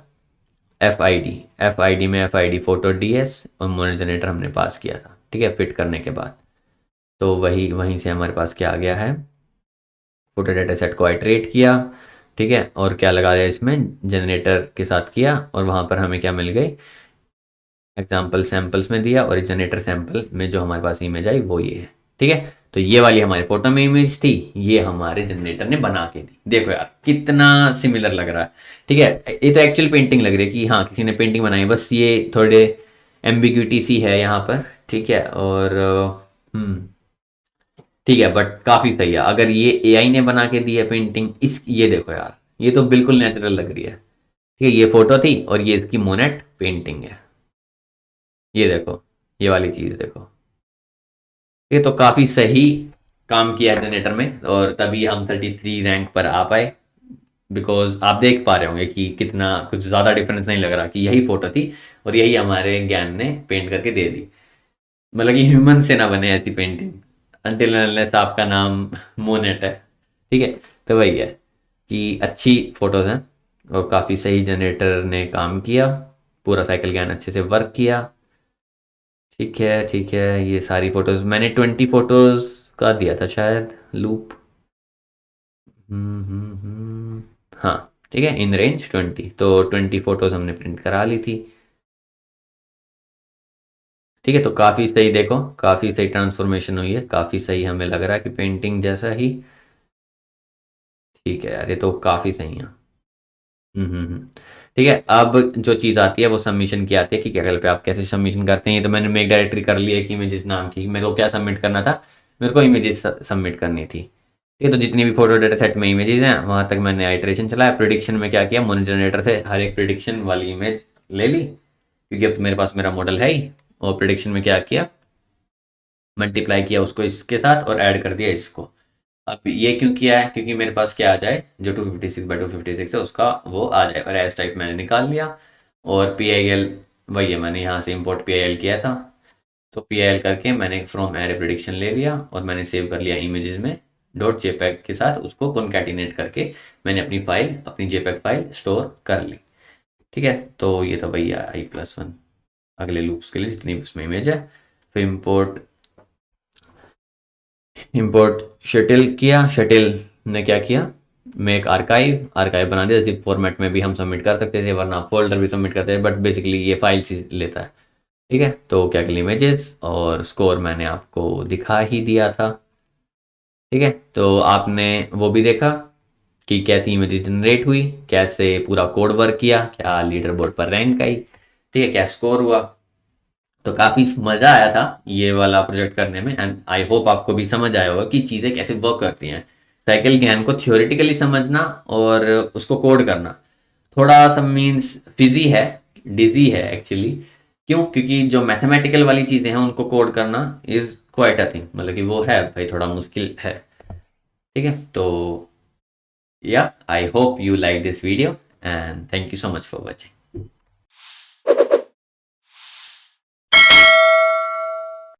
एफ आई डी में F I D photo D S और मोनेट जनरेटर हमने पास किया था, ठीक है, फिट करने के बाद। तो वही वहीं से हमारे पास क्या आ गया है, फोटो डाटा सेट को आइटरेट किया, ठीक है, और क्या लगा दिया इसमें, जनरेटर के साथ किया, और वहाँ पर हमें क्या मिल गई, एग्जाम्पल सैम्पल्स में दिया, और जनरेटर सैम्पल में जो हमारे पास इमेज आई वो ये है, ठीक है। तो ये वाली हमारी फोटो में इमेज थी, ये हमारे जनरेटर ने बना के दी, देखो यार कितना सिमिलर लग रहा है, ठीक है। ये तो एक्चुअल पेंटिंग लग रही है कि हाँ किसी ने पेंटिंग बनाई, बस ये थोड़े एम्बिग्यूटी सी है यहाँ पर, ठीक है। और ठीक है, बट काफ़ी सही है। अगर ये एआई ने बना के दी है पेंटिंग, इस ये देखो यार, ये तो बिल्कुल नेचुरल लग रही है, ठीक है। ये फोटो थी और ये इसकी मोनेट पेंटिंग है, ये देखो, ये वाली चीज़ देखो, ये तो काफ़ी सही काम किया जनरेटर में, और तभी हम 33 रैंक पर आ पाए। बिकॉज आप देख पा रहे होंगे कि कितना कुछ ज़्यादा डिफरेंस नहीं लग रहा, कि यही फोटो थी और यही हमारे ज्ञान ने पेंट करके दे दी, मतलब कि ह्यूमन से ना बने ऐसी पेंटिंग, अनटिल अनलेस आपका नाम मोनेट है, ठीक है। तो वही है कि अच्छी फोटोज हैं, और काफ़ी सही जनरेटर ने काम किया, पूरा साइकिल ज्ञान अच्छे से वर्क किया, ठीक है ठीक है। ये सारी फोटोज मैंने 20 फोटोज का दिया था शायद लूप, हाँ, ठीक है, इन रेंज 20, तो 20 फोटोज हमने प्रिंट करा ली थी, ठीक है। तो काफ़ी सही देखो, काफ़ी सही ट्रांसफॉर्मेशन हुई है, काफ़ी सही हमें लग रहा है कि पेंटिंग जैसा ही, ठीक है यार, ये तो काफ़ी सही है। ठीक है। अब जो चीज़ आती है वो सबमिशन की आती है, कि कैगल पे आप कैसे सबमिशन करते हैं। ये तो मैंने मेक डायरेक्टरी कर ली है कि इमेजेस नाम की, मेरे को क्या सबमिट करना था, मेरे को इमेजेस सबमिट करनी थी, ठीक है, तो जितनी भी फोटो डेटा सेट में इमेजेस हैं वहां तक मैंने आइटरेशन चलाया। प्रिडिक्शन में क्या किया, मोनो जनरेटर से हर एक प्रिडिक्शन वाली इमेज ले ली, क्योंकि अब तो मेरे पास मेरा मॉडल है ही। और प्रिडिक्शन में क्या किया, मल्टीप्लाई किया उसको इसके साथ और ऐड कर दिया इसको। अब ये क्यों किया है, क्योंकि मेरे पास क्या आ जाए, जो 256/256 है उसका वो आ जाए। और एज टाइप मैंने निकाल लिया। और पी आई एल वही है, मैंने यहाँ से इम्पोर्ट पी आई एल किया था, तो पी आई एल करके मैंने फ्रॉम एरे प्रिडिक्शन ले लिया और मैंने सेव कर लिया इमेजेस में डॉट जेपैग के साथ। उसको कॉन्कैटिनेट करके मैंने अपनी जेपैग फाइल स्टोर कर ली। ठीक है, तो ये था भैया i+1 अगले लूप्स के लिए जितनी भी उसमें इमेज है। फिर इंपोर्ट शटिल किया। शटिल ने क्या किया, मैं एक आर्काइव बना दिया। जिस फॉर्मेट में भी हम सबमिट कर सकते थे, वरना फोल्डर भी सबमिट करते थे, बट बेसिकली ये फाइल से लेता है। ठीक है, तो क्या के लिए इमेजेस और स्कोर मैंने आपको दिखा ही दिया था। ठीक है, तो आपने वो भी देखा कि कैसी इमेजेस जनरेट हुई, कैसे पूरा कोड वर्क किया, क्या लीडर बोर्ड पर रैंक आई, ठीक है, क्या स्कोर हुआ। तो काफ़ी मज़ा आया था ये वाला प्रोजेक्ट करने में। एंड आई होप आपको भी समझ आया होगा कि चीज़ें कैसे वर्क करती हैं। साइकिल ज्ञान को थ्योरेटिकली समझना और उसको कोड करना थोड़ा सा मीन्स फिजी है, डिजी है एक्चुअली। क्यों, क्योंकि जो मैथमेटिकल वाली चीज़ें हैं उनको कोड करना इज़ क्वाइट अ थिंग, मतलब कि वो है भाई थोड़ा मुश्किल है। ठीक है, तो या आई hope you like this video and thank you so much for watching.